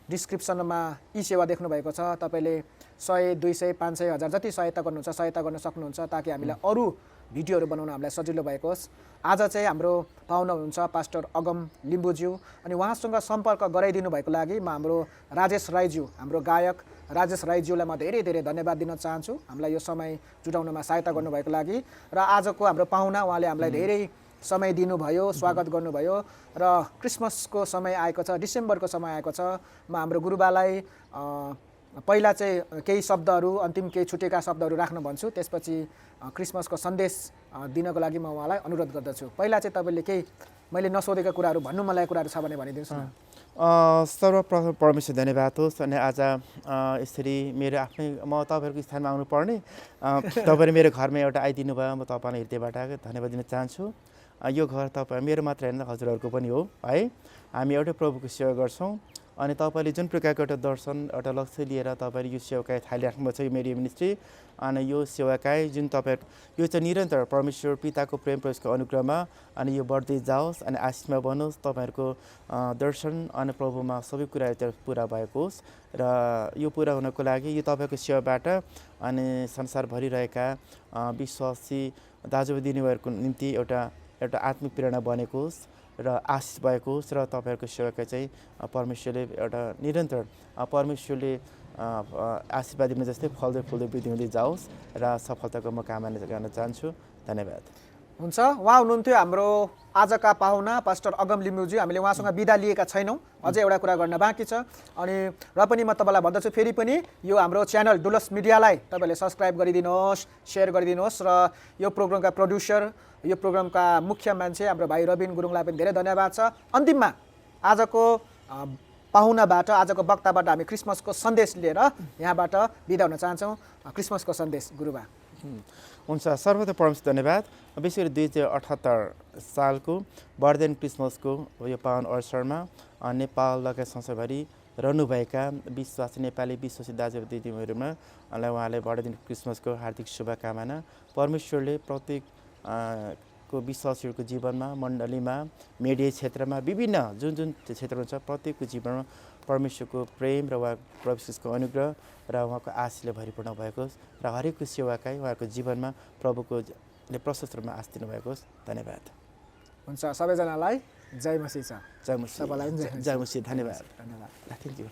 डिस्क्रिप्सनमा ई सेवा देख्नुभएको छ। तपाईँले 100, 200, 500, 1000 जति सहायता गर्नुहुन्छ सहायता गर्न सक्नुहुन्छ ताकि हामीलाई अरू भिडियोहरू बनाउन हामीलाई सजिलो भएको होस्। आज चाहिँ हाम्रो पाहुना हुनुहुन्छ पास्टर अगम लिम्बुज्यू। अनि उहाँसँग सम्पर्क गराइदिनु भएको लागि म हाम्रो राजेश राईज्यू, हाम्रो गायक राजेश राईज्यूलाई म धेरै धेरै धन्यवाद दिन चाहन्छु हामीलाई यो समय जुटाउनमा सहायता गर्नुभएको लागि। र आजको हाम्रो पाहुना उहाँले हामीलाई धेरै समय दिनुभयो, स्वागत गर्नुभयो। र क्रिसमसको समय आएको छ, डिसेम्बरको समय आएको छ। म हाम्रो गुरुबालाई पहिला चाहिँ केही शब्दहरू, अन्तिम केही छुटेका शब्दहरू राख्न भन्छु, त्यसपछि क्रिसमसको सन्देश दिनको लागि म उहाँलाई अनुरोध गर्दछु। पहिला चाहिँ तपाईँले केही मैले नसोधेका कुराहरू भन्नु मन लागेको कुराहरू छ भने भनिदिनुहोस् न। सर्वप्रथम परमेश्वर धन्यवाद होस्। अनि आज यसरी मेरो आफ्नै म तपाईँहरूको स्थानमा आउनुपर्ने, तपाईँले मेरो घरमा एउटा आइदिनु भयो, म तपाईँलाई हृदयबाट धन्यवाद दिन चाहन्छु। यो घर तपाईँ मेरो मात्र होइन हजुरहरूको पनि हो है। हामी एउटै प्रभुको सेवा गर्छौँ। अनि तपाईँले जुन प्रकारको एउटा दर्शन, एउटा लक्ष्य लिएर तपाईँले यो सेवाकाई थालिराख्नुभएको छ, यो मेरो मिनिस्ट्री। अनि यो सेवाकाई जुन तपाईँ यो चाहिँ निरन्तर परमेश्वर पिताको प्रेम प्रवेशको अनुग्रहमा अनि यो बढ्दै जाओस् अनि आशिषमा बनोस्। तपाईँहरूको दर्शन अनि प्रभुमा सबै कुराहरू पुरा भएको होस्। र यो पुरा हुनको लागि यो तपाईँको सेवाबाट अनि संसारभरि रहेका विश्वासी दाजुभाइ दिदीबहिनीहरूको निम्ति एउटा आत्मिक प्रेरणा बनेको होस् र आशिष भएको होस्। र तपाईँहरूको सेवाका चाहिँ परमेश्वरले एउटा निरन्तर परमेश्वरले आशीर्वाद दिनु जस्तै फल्दै फुल्दै वृद्धि हुँदै जाओस् र सफलताको म कामना गर्न चाहन्छु। धन्यवाद। हुन्छ, उहाँ हुनुहुन्थ्यो हाम्रो आजका पाहुना पास्टर अगम लिम्बुजी। हामीले उहाँसँग बिदा लिएका छैनौँ, अझै एउटा कुरा गर्न बाँकी छ। अनि र पनि म तपाईँलाई भन्दछु फेरि पनि यो हाम्रो च्यानल डुलस मिडियालाई तपाईँले सब्सक्राइब गरिदिनुहोस्, सेयर गरिदिनुहोस्। र यो प्रोग्रामका प्रड्युसर, यो प्रोग्रामका मुख्य मान्छे हाम्रो भाइ रबिन गुरुङलाई पनि धेरै धन्यवाद छ। अन्तिममा आजको पाहुनाबाट, आजको वक्ताबाट हामी क्रिसमसको सन्देश लिएर यहाँबाट बिदा हुन चाहन्छौँ। क्रिसमसको सन्देश गुरुबा। हुन्छ, सर्वप्रथम परमेश्वर धन्यवाद। विशेष गरी 2078 सालको बर्देन क्रिसमसको यो पावन अवसरमा नेपाल लगायत संसारभरि रहनुभएका विश्वासी नेपाली विश्वासी दाजुभाइ दिदीबहिनीहरूमा उहाँलाई बर्देन क्रिसमसको हार्दिक शुभकामना। परमेश्वरले प्रत्येक को विश्वासीहरूको जीवनमा, मण्डलीमा, मिडिया क्षेत्रमा, विभिन्न जुन जुन क्षेत्रमा छ प्रत्येकको जीवनमा परमेश्वरको प्रेम र उहाँ परमेश्वरको अनुग्रह र उहाँको आशीषले भरिपूर्ण भएको होस् र हरेकको सेवाकाई उहाँको जीवनमा प्रभुको प्रशस्त रूपमा आश दिनुभएको होस्। धन्यवाद। हुन्छ, सबैजनालाई जय मसी छ जय मसी सबैलाई पनि जय मसी। जय मसी धन्यवाद धन्यवाद थ्याङ्क यू